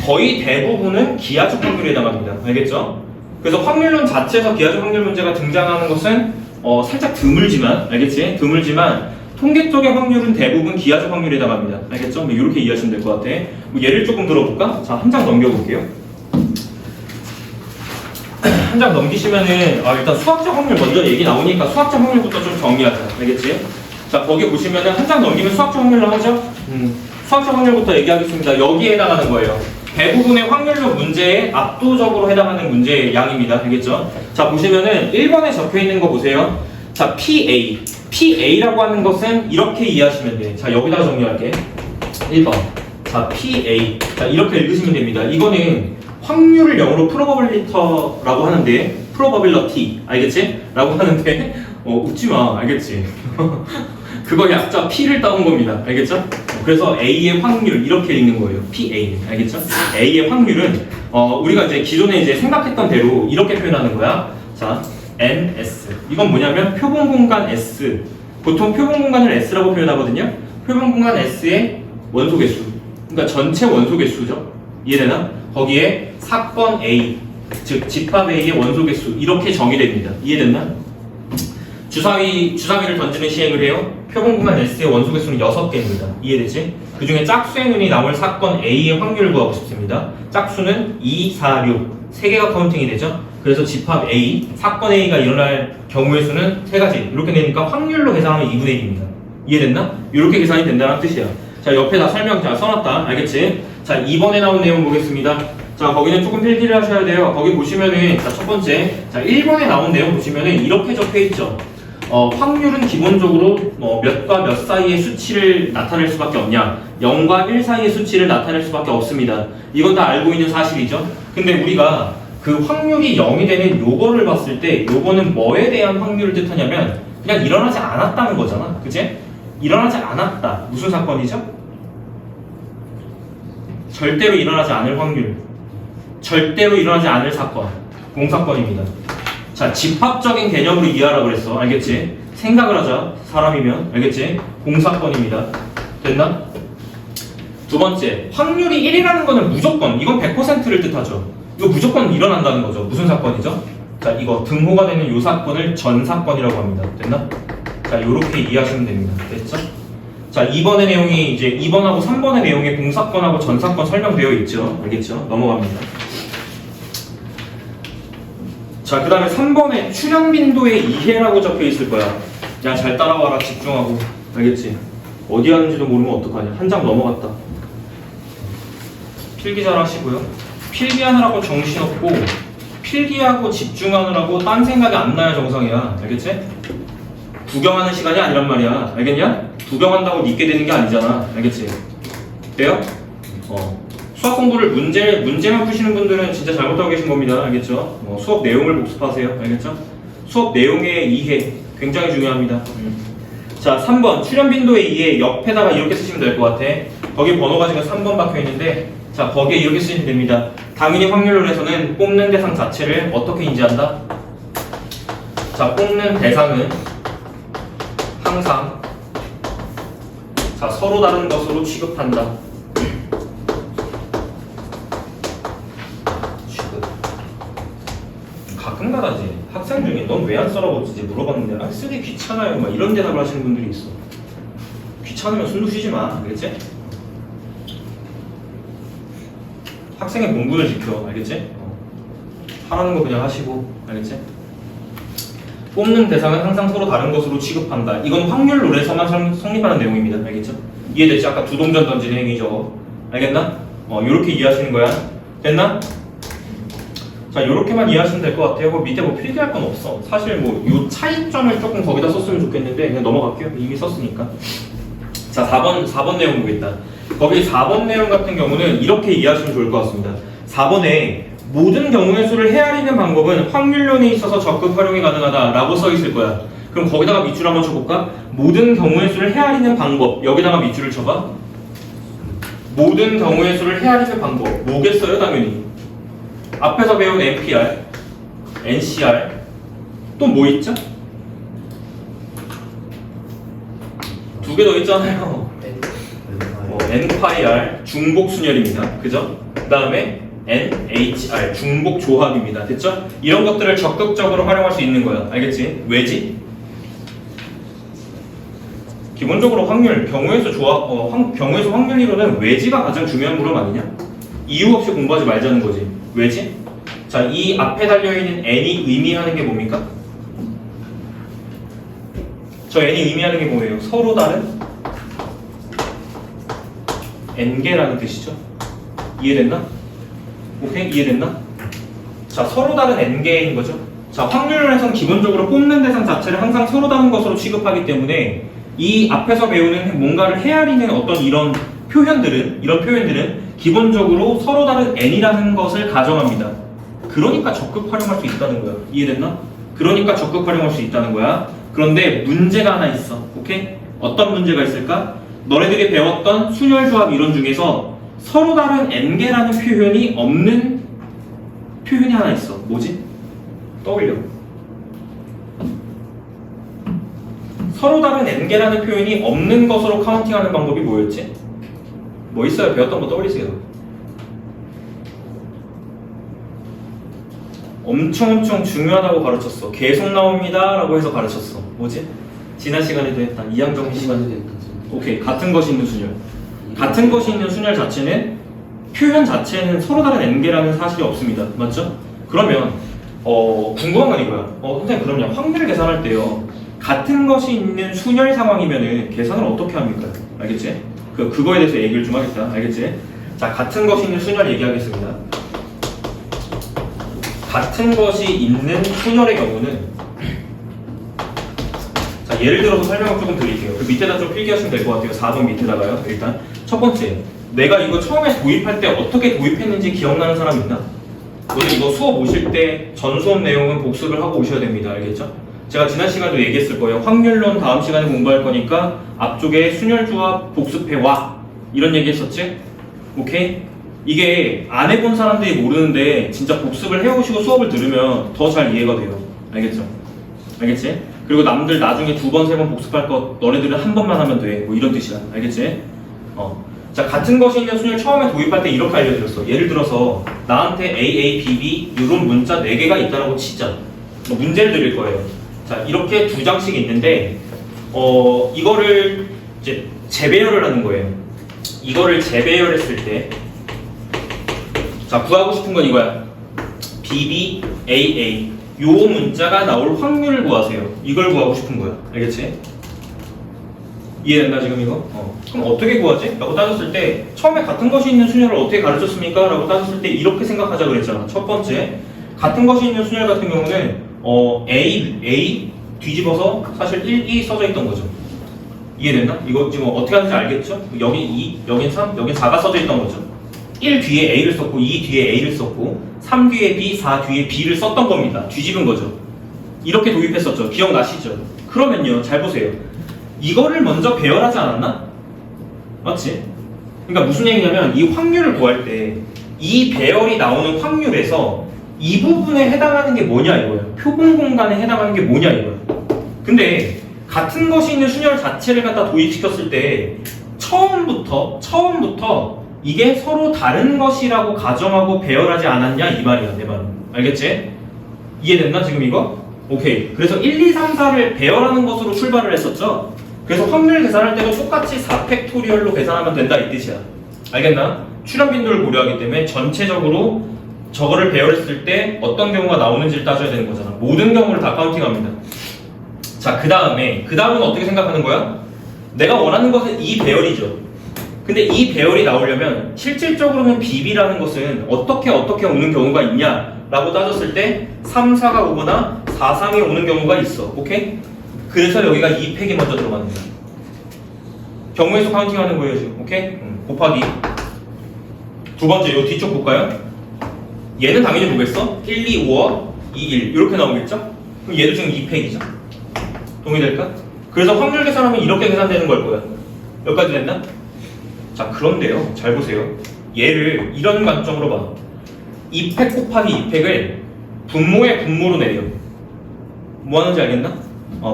A: 거의 대부분은 기하적 확률에 해당합니다. 알겠죠? 그래서 확률론 자체에서 기하적 확률 문제가 등장하는 것은 살짝 드물지만, 알겠지? 드물지만 통계 쪽의 확률은 대부분 기하적 확률에 해당합니다. 알겠죠? 뭐 이렇게 이해하시면 될 것 같아. 뭐 예를 조금 들어볼까? 자, 한 장 넘겨볼게요. 한 장 넘기시면은 일단 수학적 확률 먼저 얘기 나오니까 수학적 확률부터 좀 정리하자. 알겠지? 자, 거기 보시면은 한 장 넘기면 수학적 확률로 하죠? 수학적 확률부터 얘기하겠습니다. 여기에 해당하는 거예요. 대부분의 확률론 문제에 압도적으로 해당하는 문제의 양입니다. 알겠죠? 자, 보시면은 1번에 적혀 있는 거 보세요. 자, PA. PA라고 하는 것은 이렇게 이해하시면 돼. 자, 여기다가 정리할게. 1번. 자, PA. 자, 이렇게 읽으시면 됩니다. 이거는 확률을 영어로 프로버빌리터라고 하는데, 프로버빌러티. 알겠지? 라고 하는데, 웃지 마. 알겠지? 그거 약자 P를 따온 겁니다. 알겠죠? 그래서 A의 확률 이렇게 읽는 거예요. PA. 알겠죠? A의 확률은 우리가 이제 기존에 이제 생각했던 대로 이렇게 표현하는 거야. 자, NS. 이건 뭐냐면 표본 공간 S. 보통 표본 공간을 S라고 표현하거든요. 표본 공간 S의 원소 개수. 그러니까 전체 원소 개수죠. 이해되나? 거기에 사건 A, 즉 집합 A의 원소 개수 이렇게 정의됩니다. 이해됐나? 주사위를 던지는 시행을 해요. 표본구간 S의 원소 개수는 6개입니다. 이해되지? 그 중에 짝수의 눈이 남을 사건 A의 확률을 구하고 싶습니다. 짝수는 2, 4, 6 3개가 카운팅이 되죠. 그래서 집합 A, 사건 A가 일어날 경우의 수는 3가지 이렇게 되니까 확률로 계산하면 2분의 1입니다. 이해됐나? 이렇게 계산이 된다는 뜻이야. 자, 옆에 다 설명 잘 써놨다. 알겠지? 자, 2번에 나온 내용 보겠습니다. 자, 거기는 조금 필기를 하셔야 돼요. 거기 보시면은, 자, 첫 번째, 자, 1번에 나온 내용 보시면은 이렇게 적혀 있죠. 확률은 기본적으로 몇과 몇 사이의 수치를 나타낼 수밖에 없냐? 0과 1 사이의 수치를 나타낼 수밖에 없습니다. 이건 다 알고 있는 사실이죠. 근데 우리가 그 확률이 0이 되는 요거를 봤을 때 요거는 뭐에 대한 확률을 뜻하냐면 그냥 일어나지 않았다는 거잖아. 그치? 일어나지 않았다. 무슨 사건이죠? 절대로 일어나지 않을 확률. 절대로 일어나지 않을 사건. 공사건입니다. 자, 집합적인 개념으로 이해하라고 그랬어. 알겠지? 생각을 하자. 사람이면. 알겠지? 공사건입니다. 됐나? 두 번째, 확률이 1이라는 거는 무조건, 이건 100%를 뜻하죠. 이거 무조건 일어난다는 거죠. 무슨 사건이죠? 자, 이거 등호가 되는 요 사건을 전사건이라고 합니다. 됐나? 자, 요렇게 이해하시면 됩니다. 됐죠? 자, 2번의 내용이 이제 2번하고 3번의 내용에 공사건하고 전사건 설명되어 있죠. 알겠죠? 넘어갑니다. 자, 그 다음에 3번에 출현 빈도의 이해라고 적혀 있을 거야. 야, 잘 따라와라. 집중하고. 알겠지? 어디 하는지도 모르면 어떡하냐. 한 장 넘어갔다. 필기 잘 하시고요. 필기하느라고 정신없고 필기하고 집중하느라고 딴 생각이 안 나야 정상이야. 알겠지? 구경하는 시간이 아니란 말이야. 알겠냐? 구경한다고 믿게 되는 게 아니잖아. 알겠지? 돼요? 수학 공부를 문제만 푸시는 분들은 진짜 잘못하고 계신 겁니다. 알겠죠? 수업 내용을 복습하세요. 알겠죠? 수업 내용의 이해 굉장히 중요합니다. 자, 3번 출현 빈도의 이해 옆에다가 이렇게 쓰시면 될 것 같아. 거기 번호가 지금 3번 박혀 있는데, 자, 거기에 이렇게 쓰시면 됩니다. 당연히 확률론에서는 뽑는 대상 자체를 어떻게 인지한다? 자, 뽑는 대상은 항상 자, 서로 다른 것으로 취급한다. 가끔가다 이제 학생 중에 넌 왜 안 써라고 이제 물어봤는데 아, 쓰기 귀찮아요 막 이런 대답을 하시는 분들이 있어. 귀찮으면 숨도 쉬지 마. 알겠지? 학생의 본분을 지켜. 알겠지? 하라는 거 그냥 하시고. 알겠지? 뽑는 대상은 항상 서로 다른 것으로 취급한다. 이건 확률론에서만 성립하는 내용입니다. 알겠죠? 이해됐지? 아까 두 동전 던지는 행위 저거. 알겠나? 요렇게 이해하시는 거야. 됐나? 자, 요렇게만 이해하시면 될 것 같아요. 밑에 뭐 필기할 건 없어. 사실 뭐 요 차이점을 조금 거기다 썼으면 좋겠는데 그냥 넘어갈게요. 이미 썼으니까. 자, 4번 내용 보겠다. 거기 4번 내용 같은 경우는 이렇게 이해하시면 좋을 것 같습니다. 4번에 모든 경우의 수를 헤아리는 방법은 확률론에 있어서 적극 활용이 가능하다 라고 써 있을 거야. 그럼 거기다가 밑줄 한번 쳐볼까? 모든 경우의 수를 헤아리는 방법. 여기다가 밑줄을 쳐봐. 모든 경우의 수를 헤아리는 방법. 뭐겠어요? 당연히 앞에서 배운 NPR, NCR, 또 뭐 있죠? 두 개 더 있잖아요. NPR, 중복순열입니다. 그죠? 그 다음에 NHR, 중복조합입니다. 됐죠? 이런 것들을 적극적으로 활용할 수 있는 거야. 알겠지? 왜지? 기본적으로 확률, 경우의 수 조합, 경우의 수 확률 이론은 왜지가 가장 중요한 물음 아니냐? 이유 없이 공부하지 말자는 거지. 왜지? 자, 이 앞에 달려있는 n이 의미하는 게 뭡니까? 저 n이 의미하는 게 뭐예요? 서로 다른 n개라는 뜻이죠. 이해됐나? 오케이? 이해됐나? 자, 서로 다른 n개인 거죠. 자, 확률론에서는 기본적으로 뽑는 대상 자체를 항상 서로 다른 것으로 취급하기 때문에 이 앞에서 배우는 뭔가를 헤아리는 어떤 이런 표현들은 기본적으로 서로 다른 n이라는 것을 가정합니다. 그러니까 적극 활용할 수 있다는 거야. 이해됐나? 그러니까 적극 활용할 수 있다는 거야. 그런데 문제가 하나 있어. 오케이? 어떤 문제가 있을까? 너네들이 배웠던 순열조합 이론 중에서 서로 다른 n개라는 표현이 없는 표현이 하나 있어. 뭐지? 떠올려. 서로 다른 n개라는 표현이 없는 것으로 카운팅하는 방법이 뭐였지? 뭐 있어요? 배웠던 거 떠올리세요. 엄청 중요하다고 가르쳤어. 계속 나옵니다 라고 해서 가르쳤어. 뭐지? 지난 시간에도 했다. 이항정 시간에도 했다. 오케이. 같은 것이 있는 순열. 같은 것이 있는 순열 자체는 표현 자체는 서로 다른 n개라는 사실이 없습니다. 맞죠? 그러면 궁금한 건 이거야. 선생님 그러면 확률 계산할 때요. 같은 것이 있는 순열 상황이면은 계산을 어떻게 합니까? 알겠지? 그거에 대해서 얘기를 좀 하겠다. 알겠지? 자, 같은 것이 있는 순열 얘기하겠습니다. 같은 것이 있는 순열의 경우는 자, 예를 들어서 설명을 조금 드릴게요. 그 밑에다 좀 필기하시면 될 것 같아요. 4번 밑에다가요. 일단 첫 번째, 내가 이거 처음에 도입할 때 어떻게 도입했는지 기억나는 사람 있나? 오늘 이거 수업 오실 때 전 수업 내용은 복습을 하고 오셔야 됩니다. 알겠죠? 제가 지난 시간도 얘기했을 거예요. 확률론 다음 시간에 공부할 거니까 앞쪽에 순열조합 복습해와 이런 얘기 했었지? 오케이? 이게 안 해본 사람들이 모르는데 진짜 복습을 해오시고 수업을 들으면 더 잘 이해가 돼요. 알겠죠? 알겠지? 그리고 남들 나중에 2번, 3번 복습할 거 너네들은 한 번만 하면 돼. 뭐 이런 뜻이야. 알겠지? 자, 같은 것이 있는 순열 처음에 도입할 때 이렇게 알려드렸어. 예를 들어서 나한테 A, A, B, B 이런 문자 4개가 있다라고 치자. 문제를 드릴 거예요. 자, 이렇게 2장씩 있는데 이거를 이제 재배열을 하는 거예요. 이거를 재배열했을 때 자, 구하고 싶은 건 이거야. B, B, A, A 요 문자가 나올 확률을 구하세요. 이걸 구하고 싶은 거야. 알겠지? 이해된다 지금 이거? 그럼 어떻게 구하지? 라고 따졌을 때 처음에 같은 것이 있는 순열을 어떻게 가르쳤습니까? 라고 따졌을 때 이렇게 생각하자 그랬잖아. 첫 번째, 같은 것이 있는 순열 같은 경우는 A 뒤집어서 사실 1, 2 써져 있던 거죠. 이해됐나? 이거 지금 어떻게 하는지 알겠죠? 여기 2, 여긴 3, 여긴 4가 써져 있던 거죠. 1 뒤에 A를 썼고 2 뒤에 A를 썼고 3 뒤에 B, 4 뒤에 B를 썼던 겁니다. 뒤집은 거죠. 이렇게 도입했었죠. 기억나시죠? 그러면요, 잘 보세요. 이거를 먼저 배열하지 않았나? 맞지? 그러니까 무슨 얘기냐면 이 확률을 구할 때 이 배열이 나오는 확률에서 이 부분에 해당하는 게 뭐냐 이거예요. 표본 공간에 해당하는 게 뭐냐 이거예요. 근데 같은 것이 있는 순열 자체를 갖다 도입시켰을 때 처음부터 이게 서로 다른 것이라고 가정하고 배열하지 않았냐 이 말이야. 내 말은. 알겠지? 이해됐나 지금 이거? 오케이. 그래서 1, 2, 3, 4를 배열하는 것으로 출발을 했었죠. 그래서 확률 계산할 때도 똑같이 4팩토리얼로 계산하면 된다 이 뜻이야. 알겠나? 출현 빈도를 고려하기 때문에 전체적으로 저거를 배열했을 때 어떤 경우가 나오는지를 따져야 되는 거잖아. 모든 경우를 다 카운팅합니다. 자, 그 다음은 어떻게 생각하는 거야? 내가 원하는 것은 이 배열이죠. 근데 이 배열이 나오려면 실질적으로는 BB라는 것은 어떻게 오는 경우가 있냐 라고 따졌을 때 3, 4가 오거나 4, 3이 오는 경우가 있어. 오케이? 그래서 여기가 2팩이 먼저 들어가는 거야. 경우의 수 카운팅하는 거예요 지금. 오케이? 곱하기 두 번째 요 뒤쪽 볼까요? 얘는 당연히 뭐겠어? 1, 2, 5와 2, 1 이렇게 나오겠죠? 그럼 얘도 지금 2팩이죠. 동의될까? 그래서 확률 계산하면 이렇게 계산되는 걸 거야. 여기까지 됐나? 자, 그런데요, 잘 보세요. 얘를 이런 관점으로 봐. 2팩 곱하기 2팩을 분모의 분모로 내려. 뭐 하는지 알겠나?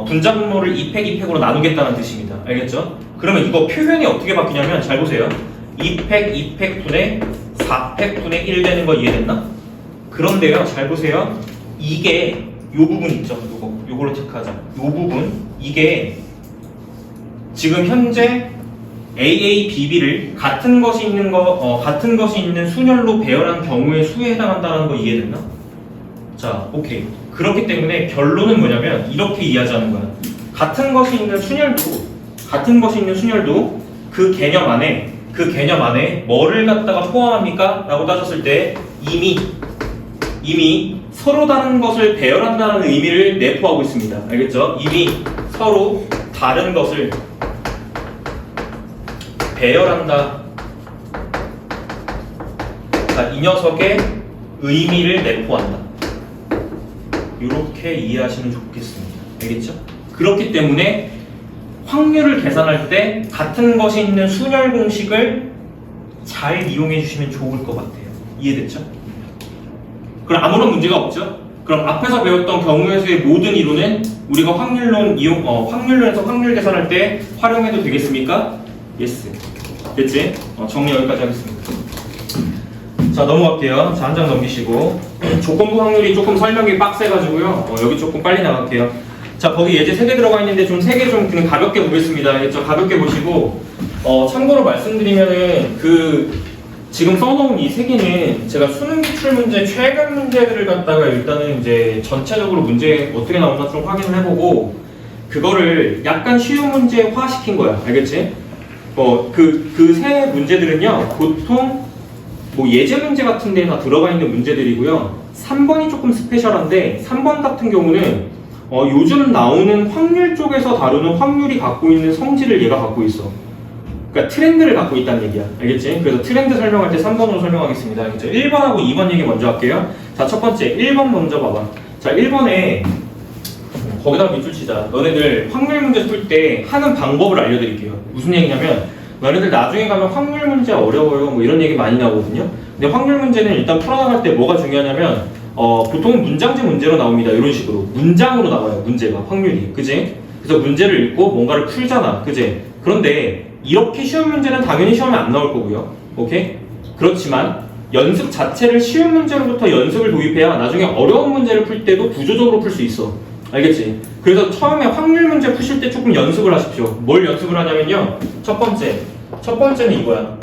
A: 분자 분모를 2팩 2팩으로 나누겠다는 뜻입니다. 알겠죠? 그러면 이거 표현이 어떻게 바뀌냐면 잘 보세요. 2팩 2팩 분의 4팩 분의 1 되는 거 이해됐나? 그런데요, 잘 보세요. 이게 요 부분 있죠? 요걸로 체크하자. 요 부분 이게 지금 현재 AABB를 같은 것이 있는 순열로 배열한 경우의 수에 해당한다는 거 이해됐나? 자, 오케이. 그렇기 때문에 결론은 뭐냐면 이렇게 이해하자는 거야. 같은 것이 있는 순열도 그 개념 안에 뭐를 갖다가 포함합니까? 라고 따졌을 때 이미 서로 다른 것을 배열한다는 의미를 내포하고 있습니다. 알겠죠? 이미 서로 다른 것을 배열한다. 자, 이 녀석의 의미를 내포한다. 이렇게 이해하시면 좋겠습니다. 알겠죠? 그렇기 때문에 확률을 계산할 때 같은 것이 있는 순열 공식을 잘 이용해 주시면 좋을 것 같아요. 이해됐죠? 그럼 아무런 문제가 없죠? 그럼 앞에서 배웠던 경우의 수의 모든 이론은 우리가 확률론에서 확률 계산할 때 활용해도 되겠습니까? 예스. 됐지? 정리 여기까지 하겠습니다. 자, 넘어갈게요. 자, 한 장 넘기시고. 조건부 확률이 조금 설명이 빡세가지고요. 여기 조금 빨리 나갈게요. 자, 거기 예제 3개 들어가 있는데 좀 3개 좀 그냥 가볍게 보겠습니다. 알겠죠? 가볍게 보시고. 참고로 말씀드리면은 지금 써놓은 이 3개는 제가 수능 기출 문제 최근 문제들을 갖다가 일단은 이제 전체적으로 문제 어떻게 나오나 좀 확인을 해보고 그거를 약간 쉬운 문제화 시킨 거야. 알겠지? 그 세 문제들은요, 보통 뭐 예제 문제 같은 데에 다 들어가 있는 문제들이고요. 3번이 조금 스페셜한데 3번 같은 경우는 요즘 나오는 확률 쪽에서 다루는 확률이 갖고 있는 성질을 얘가 갖고 있어. 그러니까 트렌드를 갖고 있다는 얘기야. 알겠지? 그래서 트렌드 설명할 때 3번으로 설명하겠습니다. 알겠죠? 1번하고 2번 얘기 먼저 할게요. 자, 첫 번째 1번 먼저 봐봐. 자, 1번에 거기다가 밑줄 치자. 너네들 확률 문제 풀 때 하는 방법을 알려드릴게요. 무슨 얘기냐면 너네들 나중에 가면 확률 문제 어려워요 뭐 이런 얘기 많이 나오거든요. 근데 확률 문제는 일단 풀어나갈 때 뭐가 중요하냐면 보통 문장제 문제로 나옵니다. 이런 식으로 문장으로 나와요. 문제가 확률이. 그지? 그래서 문제를 읽고 뭔가를 풀잖아. 그지? 그런데 이렇게 쉬운 문제는 당연히 시험에 안 나올 거고요. 오케이? 그렇지만 연습 자체를 쉬운 문제로부터 연습을 도입해야 나중에 어려운 문제를 풀 때도 구조적으로 풀 수 있어. 알겠지? 그래서 처음에 확률 문제 푸실 때 조금 연습을 하십시오. 뭘 연습을 하냐면요. 첫 번째는 이거야.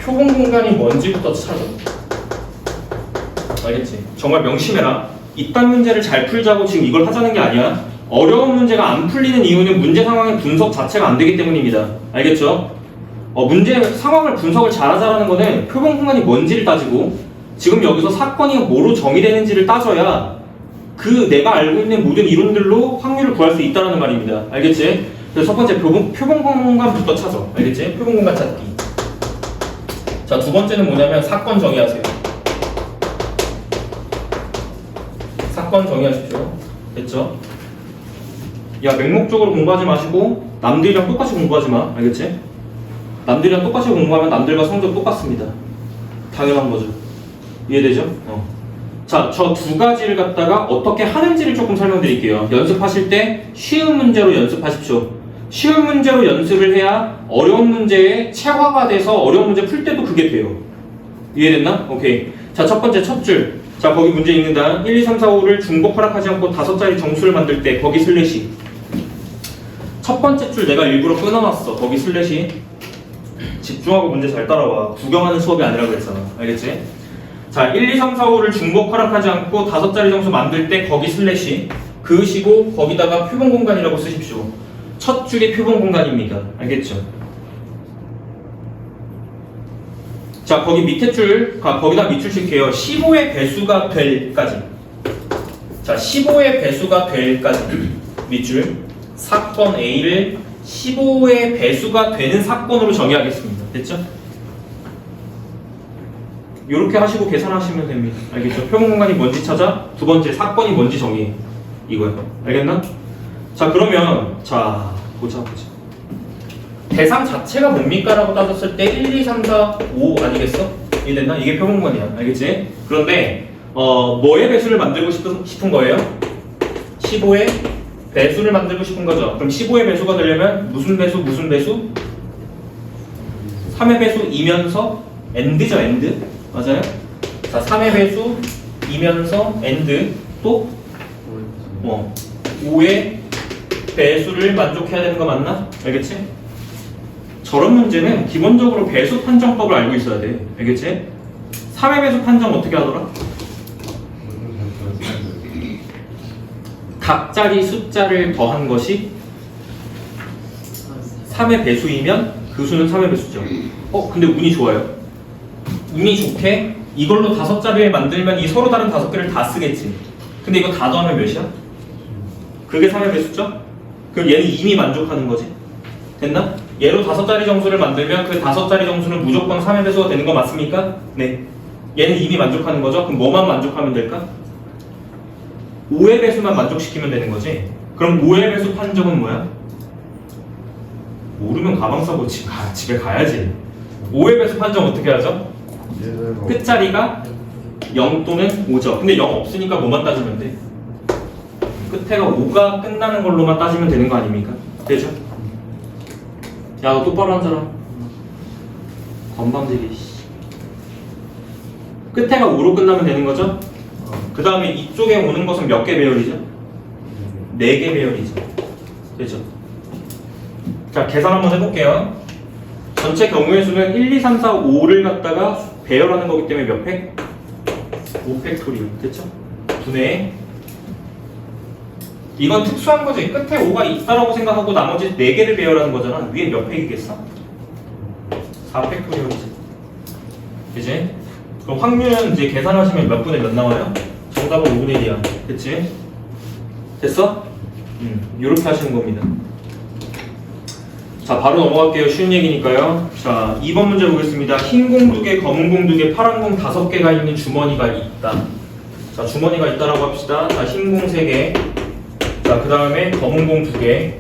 A: 표본 공간이 뭔지부터 찾아. 알겠지? 정말 명심해라. 이딴 문제를 잘 풀자고 지금 이걸 하자는 게 아니야. 어려운 문제가 안 풀리는 이유는 문제 상황의 분석 자체가 안 되기 때문입니다. 알겠죠? 문제 상황을 분석을 잘하자라는 거는 표본 공간이 뭔지를 따지고 지금 여기서 사건이 뭐로 정의되는지를 따져야 내가 알고 있는 모든 이론들로 확률을 구할 수 있다는 말입니다. 알겠지? 그래서 첫 번째 표본 공간부터 찾아. 알겠지? 표본 공간 찾기. 자, 두 번째는 뭐냐면 사건 정의하세요. 사건 정의하십시오. 됐죠? 야, 맹목적으로 공부하지 마시고 남들이랑 똑같이 공부하지 마. 알겠지? 남들이랑 똑같이 공부하면 남들과 성적 똑같습니다. 당연한 거죠. 이해되죠? 자, 저 두 가지를 갖다가 어떻게 하는지를 조금 설명드릴게요. 연습하실 때 쉬운 문제로 연습하십시오. 쉬운 문제로 연습을 해야 어려운 문제에 체화가 돼서 어려운 문제 풀 때도 그게 돼요. 이해됐나? 오케이. 자, 첫 번째 첫 줄. 자, 거기 문제 읽는다. 1, 2, 3, 4, 5를 중복 허락하지 않고 5자리 정수를 만들 때 거기 슬래시. 첫 번째 줄 내가 일부러 끊어놨어. 거기 슬래시. 집중하고 문제 잘 따라와. 구경하는 수업이 아니라 그랬잖아. 알겠지? 자, 1, 2, 3, 4, 5를 중복 허락하지 않고 5자리 정수 만들 때 거기 슬래시 그으시고 거기다가 표본 공간이라고 쓰십시오. 첫 줄이 표본 공간입니다. 알겠죠? 자, 거기 밑에 줄, 거기다 밑줄 칠게요. 15의 배수가 될까지. 자, 15의 배수가 될까지 밑줄. 사건 A를 15의 배수가 되는 사건으로 정의하겠습니다. 됐죠? 이렇게 하시고 계산하시면 됩니다. 알겠죠? 표본 공간이 뭔지 찾아. 두 번째, 사건이 뭔지 정의. 이거예요. 알겠나? 자, 그러면 보자. 대상 자체가 뭡니까? 라고 따졌을 때 1, 2, 3, 4, 5 아니겠어? 이해됐나? 이게 표본 공간이야. 알겠지? 그런데 뭐의 배수를 만들고 싶은 거예요? 15의 배수를 만들고 싶은 거죠. 그럼 15의 배수가 되려면 무슨 배수? 3의 배수이면서 AND죠, AND. 맞아요? 자, 3의 배수이면서 AND 또 5의 배수를 만족해야 되는 거 맞나? 알겠지? 저런 문제는 기본적으로 배수 판정법을 알고 있어야 돼. 알겠지? 3의 배수 판정 어떻게 하더라? 각자리 숫자를 더한 것이 3의 배수이면 그 수는 3의 배수죠. 근데 운이 좋아요. 운이 좋게 이걸로 5자리를 만들면 이 서로 다른 5개를 다 쓰겠지. 근데 이거 다 더하면 몇이야? 그게 3의 배수죠? 그럼 얘는 이미 만족하는 거지. 됐나? 얘로 5자리 정수를 만들면 그 5자리 정수는 무조건 3의 배수가 되는 거 맞습니까? 네. 얘는 이미 만족하는 거죠? 그럼 뭐만 만족하면 될까? 5의 배수만 만족시키면 되는 거지. 그럼 5의 배수 판정은 뭐야? 모르면 가방 싸고 집에 가야지. 5의 배수 판정 어떻게 하죠? 끝자리가 0 또는 5죠. 근데 0 없으니까 뭐만 따지면 돼? 끝에가 5가 끝나는 걸로만 따지면 되는 거 아닙니까? 되죠? 야, 너 똑바로 앉아라. 건방지게. 끝에가 5로 끝나면 되는 거죠? 그 다음에 이쪽에 오는 것은 몇 개 배열이죠? 4개 배열이죠. 되죠? 자, 계산 한번 해볼게요. 전체 경우의 수는 1, 2, 3, 4, 5를 갖다가 배열하는 거기 때문에 몇 팩? 5팩토리얼. 됐죠? 분해. 이건 특수한 거지. 끝에 5가 있다라고 생각하고 나머지 4개를 배열하는 거잖아. 위에 몇 팩이겠어? 4팩토리얼이지. 그치? 그럼 확률은 이제 계산하시면 몇 분의 몇 나와요? 정답은 5분의 1이야. 그치? 됐어? 이렇게 하시는 겁니다. 자, 바로 넘어갈게요. 쉬운 얘기니까요. 자, 2번 문제 보겠습니다. 흰 공 2개, 검은 공 2개, 파란 공 5개가 있는 주머니가 있다. 자, 주머니가 있다라고 합시다. 자, 흰 공 3개. 자, 그 다음에 검은 공 2개.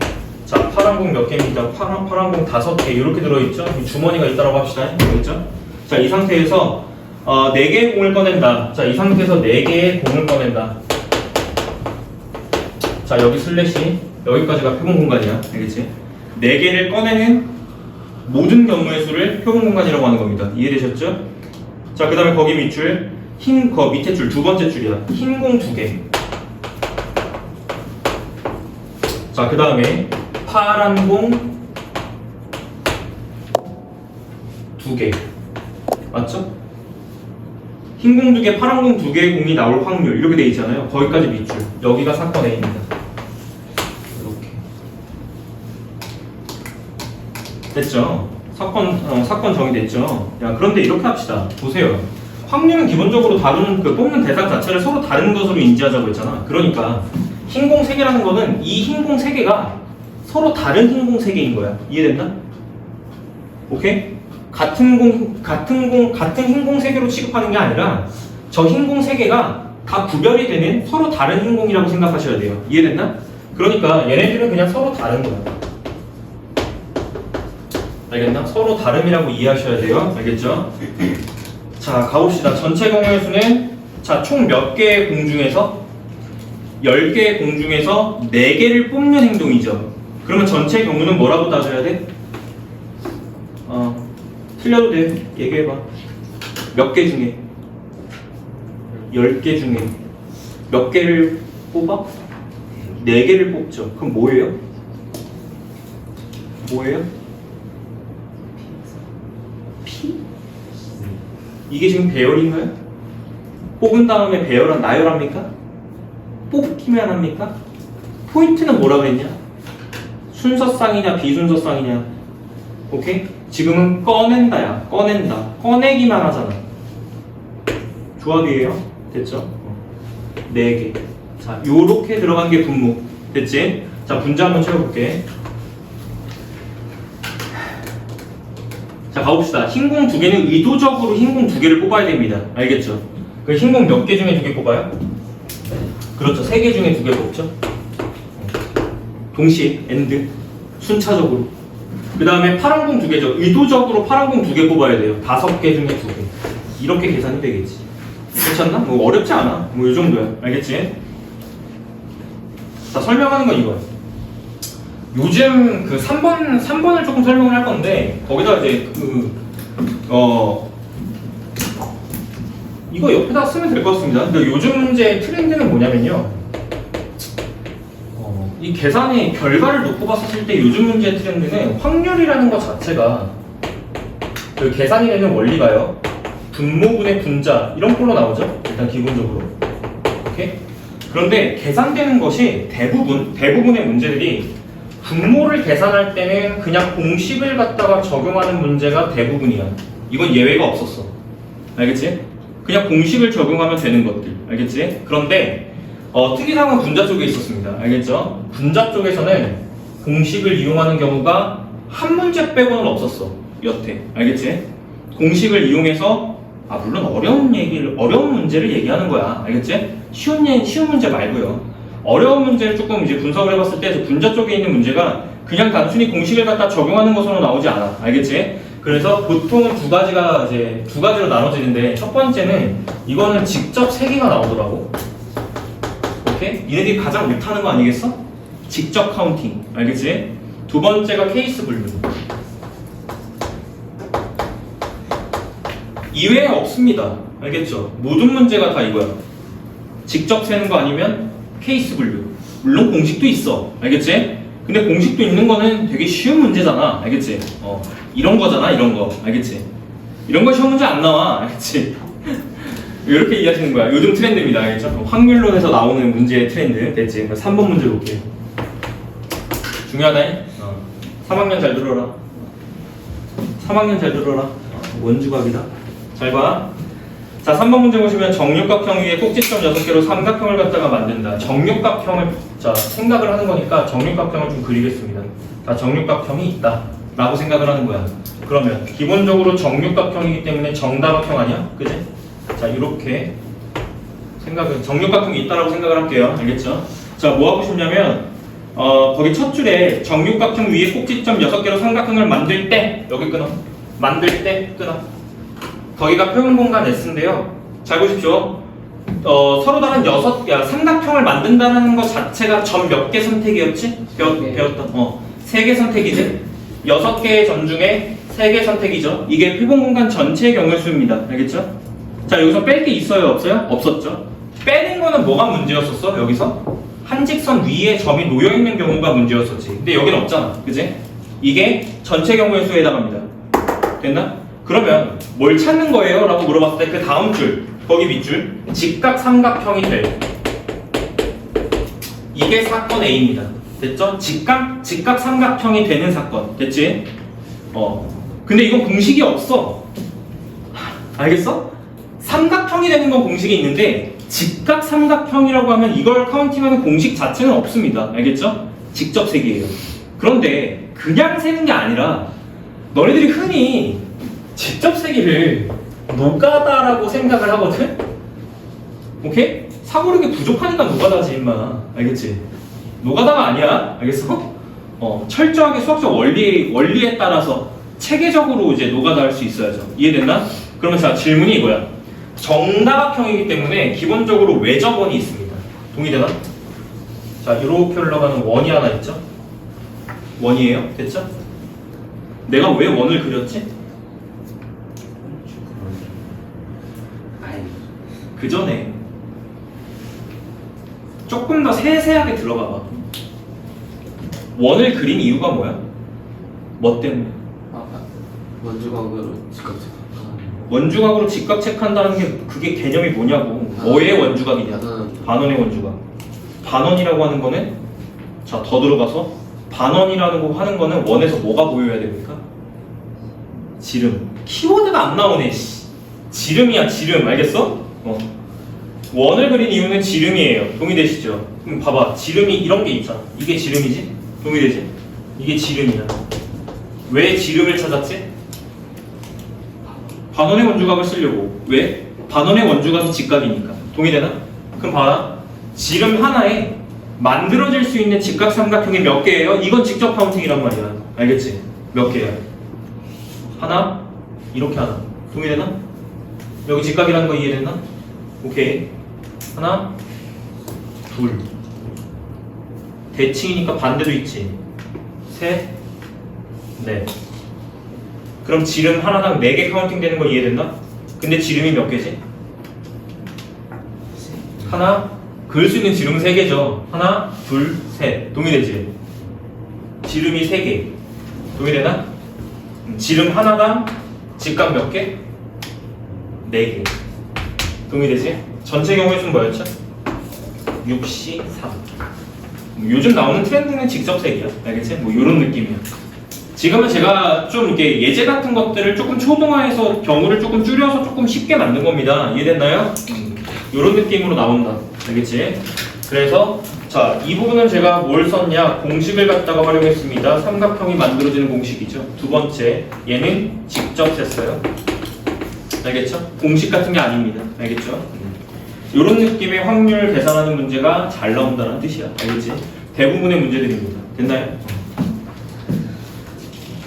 A: 자, 파란 공 몇 개입니다. 파란 공 5개. 이렇게 들어있죠? 주머니가 있다라고 합시다. 되겠죠? 자, 이 상태에서 4개의 공을 꺼낸다. 자, 이 상태에서 4개의 공을 꺼낸다. 자, 여기 슬래시. 여기까지가 표본 공간이야. 알겠지? 4개를 꺼내는 모든 경우의 수를 표본 공간이라고 하는 겁니다. 이해되셨죠? 자, 그 다음에 거기 밑줄. 밑에 줄, 두 번째 줄이야. 흰 공 2개. 자, 그 다음에 파란 공 2개. 맞죠? 흰 공 2개, 파란 공 2개의 공이 나올 확률 이렇게 돼 있잖아요. 거기까지 밑줄. 여기가 사건 A입니다. 이렇게. 됐죠? 사건 정의됐죠? 야, 그런데 이렇게 합시다. 보세요. 확률은 기본적으로 다루는 그 뽑는 대상 자체를 서로 다른 것으로 인지하자고 했잖아. 그러니까 흰 공 3개라는 거는 이 흰 공 3개가 서로 다른 흰 공 3개인 거야. 이해됐나? 오케이? 같은 흰 공 3개로 취급하는 게 아니라 저 흰 공 3개가 다 구별이 되는 서로 다른 흰 공이라고 생각하셔야 돼요. 이해됐나? 그러니까 얘네들은 그냥 서로 다른 거야. 알겠나? 서로 다름이라고 이해하셔야 돼요. 알겠죠? 자, 가봅시다. 전체 경우의 수는 자, 총 몇 개의 공 중에서 10개의 공 중에서 4개를 뽑는 행동이죠. 그러면 전체 경우는 뭐라고 따져야 돼? 틀려도 돼. 얘기해봐. 몇 개 중에? 10개 중에 몇 개를 뽑아? 4개를 뽑죠. 그럼 뭐예요? 뭐예요? P? 이게 지금 배열인가요? 뽑은 다음에 배열은 나열합니까? 뽑기만 합니까? 포인트는 뭐라고 했냐? 순서쌍이냐 비순서쌍이냐? 오케이? 지금은 꺼낸다야. 꺼낸다. 꺼내기만 하잖아. 조합이에요. 됐죠? 4개. 자, 요렇게 들어간 게 분모. 됐지? 자, 분자 한번 채워볼게. 자, 가봅시다. 흰 공 2개는 의도적으로 흰 공 2개를 뽑아야 됩니다. 알겠죠? 그 흰 공 몇 개 중에 2개 뽑아요? 그렇죠. 3개 중에 2개 뽑죠? 동시에, 엔드. 순차적으로. 그 다음에 파란 공 2개죠. 의도적으로 파란 공 2개 뽑아야 돼요. 5개 중에 2개. 이렇게 계산이 되겠지. 괜찮나? 뭐 어렵지 않아. 뭐 이 정도야. 알겠지? 자, 설명하는 건 이거야. 요즘 그 3번을 조금 설명을 할 건데, 거기다 이제 이거 옆에다 쓰면 될 것 같습니다. 근데 요즘 문제의 트렌드는 뭐냐면요. 이 계산의 결과를 놓고 봤을 때 요즘 문제의 트렌드는 확률이라는 것 자체가 그 계산이 되는 원리가요. 분모분의 분자 이런 걸로 나오죠. 일단 기본적으로. 오케이? 그런데 계산되는 것이 대부분의 문제들이 분모를 계산할 때는 그냥 공식을 갖다가 적용하는 문제가 대부분이야. 이건 예외가 없었어. 알겠지? 그냥 공식을 적용하면 되는 것들. 알겠지? 그런데 특이사항은 분자 쪽에 있었습니다. 알겠죠? 분자 쪽에서는 공식을 이용하는 경우가 한 문제 빼고는 없었어. 여태. 알겠지? 공식을 이용해서 물론 어려운 문제를 얘기하는 거야. 알겠지? 쉬운 문제 말고요. 어려운 문제를 조금 이제 분석을 해봤을 때 분자 쪽에 있는 문제가 그냥 단순히 공식을 갖다 적용하는 것으로 나오지 않아. 알겠지? 그래서 보통은 두 가지로 나눠지는데 첫 번째는 이거는 직접 세개가 나오더라고. 오케이? 얘네들이 가장 못하는 거 아니겠어? 직접 카운팅. 알겠지? 두 번째가 케이스 분류. 이외에 없습니다. 알겠죠? 모든 문제가 다 이거야. 직접 세는 거 아니면 케이스 분류. 물론 공식도 있어. 알겠지? 근데 공식도 있는 거는 되게 쉬운 문제잖아. 알겠지? 이런 거잖아, 이런 거. 알겠지? 이런 거 쉬운 문제 안 나와. 알겠지? 이렇게 이해하시는 거야. 요즘 트렌드입니다. 알겠죠? 확률론에서 나오는 문제의 트렌드. 됐지? 3번 문제 볼게요. 중요하다. 3학년 잘 들어라. 3학년 잘 들어라. 원주각이다. 잘 봐. 자, 3번 문제 보시면 정육각형 위에 꼭지점 6개로 삼각형을 갖다가 만든다. 정육각형을 자 생각을 하는 거니까 정육각형을 좀 그리겠습니다. 다 정육각형이 있다 라고 생각을 하는 거야. 그러면 기본적으로 정육각형이기 때문에 정다각형 아니야? 그지? 자, 이렇게 생각을 정육각형이 있다라고 생각을 할게요. 알겠죠? 자, 뭐 하고 싶냐면 거기 첫 줄에 정육각형 위에 꼭지점 6개로 삼각형을 만들 때 여기 끊어. 만들 때 끊어. 거기가 표현 공간 S인데요. 잘 보십시오. 서로 다른 삼각형을 만든다는 것 자체가 점 몇 개 선택이었지? 배웠던 3개 선택이지? 6개의 점 중에 3개 선택이죠. 이게 표본 공간 전체의 경우의 수입니다. 알겠죠? 자, 여기서 뺄 게 있어요? 없어요? 없었죠? 빼는 거는 뭐가 문제였었어? 여기서? 한 직선 위에 점이 놓여있는 경우가 문제였었지. 근데 여기는 없잖아. 그지? 이게 전체 경우의 수에 해당합니다. 됐나? 그러면 뭘 찾는 거예요? 라고 물어봤을 때 그 다음 줄, 거기 밑줄 직각 삼각형이 될 이게 사건 A입니다. 됐죠? 직각 삼각형이 되는 사건. 됐지? 근데 이건 공식이 없어. 알겠어? 삼각형이 되는 건 공식이 있는데 직각 삼각형이라고 하면 이걸 카운팅하는 공식 자체는 없습니다. 알겠죠? 직접 세기예요. 그런데 그냥 세는 게 아니라 너네들이 흔히 직접 세기를 노가다라고 생각을 하거든? 오케이? 사고력이 부족하니까 노가다지 임마. 알겠지? 노가다가 아니야. 알겠어? 철저하게 수학적 원리에 따라서 체계적으로 이제 노가다 할 수 있어야죠. 이해됐나? 그러면 자, 질문이 이거야. 정다각형이기 때문에 기본적으로 외접원이 있습니다. 동의되나? 자, 이렇게 흘러가는 원이 하나 있죠? 원이에요. 됐죠? 내가 왜 원을 그렸지? 그 전에 조금 더 세세하게 들어가 봐. 원을 그린 이유가 뭐야? 뭐 때문에?
B: 원주각으로 직각 체크한다.
A: 원주각으로 직각 체크한다는 게 그게 개념이 뭐냐고. 뭐의 원주각이냐? 반원의 원주각. 반원이라고 하는 거는 자, 더 들어가서 반원이라는 거 하는 거는 원에서 뭐가 보여야 됩니까? 지름. 키워드가 안 나오네. 지름이야, 지름. 알겠어? 원을 그린 이유는 지름이에요. 동의되시죠? 그럼 봐봐. 지름이 이런 게 있잖아. 이게 지름이지? 동의되지? 이게 지름이야. 왜 지름을 찾았지? 반원의 원주각을 쓰려고. 왜? 반원의 원주각이 직각이니까. 동의되나? 그럼 봐라. 지름 하나에 만들어질 수 있는 직각 삼각형이 몇 개예요? 이건 직접 카운팅이란 말이야. 알겠지? 몇 개야? 하나? 이렇게 하나. 동의되나? 여기 직각이라는 거 이해됐나? 오케이. 하나, 둘. 대칭이니까 반대도 있지. 셋, 넷. 그럼 지름 하나당 4개 카운팅 되는 거 이해됐나? 근데 지름이 몇 개지? 하나, 그을 수 있는 지름은 3개죠. 하나, 둘, 셋. 동의되지? 지름이 3개. 동의되나? 지름 하나당 직각 몇 개? 4개. 동의되지? 전체 경우의 수는 뭐였죠? 6C 3. 요즘 나오는 트렌드는 직접 세기야. 알겠지? 뭐 요런 느낌이야. 지금은 제가 좀 이렇게 예제 같은 것들을 조금 초동화해서 경우를 조금 줄여서 조금 쉽게 만든 겁니다. 이해됐나요? 요런 느낌으로 나온다. 알겠지? 그래서 자, 이 부분은 제가 뭘 썼냐? 공식을 갖다가 활용했습니다. 삼각형이 만들어지는 공식이죠. 두 번째, 얘는 직접 셌어요. 알겠죠? 공식 같은 게 아닙니다. 알겠죠? 이런 느낌의 확률 계산하는 문제가 잘 나온다는 뜻이야. 알겠지? 대부분의 문제들입니다. 됐나요?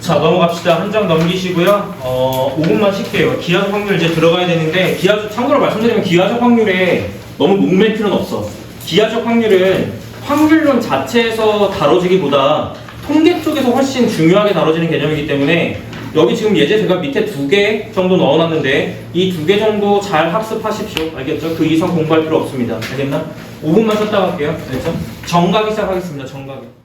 A: 자, 넘어갑시다. 한 장 넘기시고요. 5분만 쉴게요. 기하적 확률 이제 들어가야 되는데, 참고로 말씀드리면 기하적 확률에 너무 목맬 필요는 없어. 기하적 확률은 확률론 자체에서 다뤄지기보다 통계 쪽에서 훨씬 중요하게 다뤄지는 개념이기 때문에 여기 지금 예제 제가 밑에 2개 정도 넣어놨는데 이 2개 정도 잘 학습하십시오. 알겠죠? 그 이상 공부할 필요 없습니다. 알겠나? 5분만 쉬었다 갈게요. 알겠죠? 정각이 시작하겠습니다. 정각이.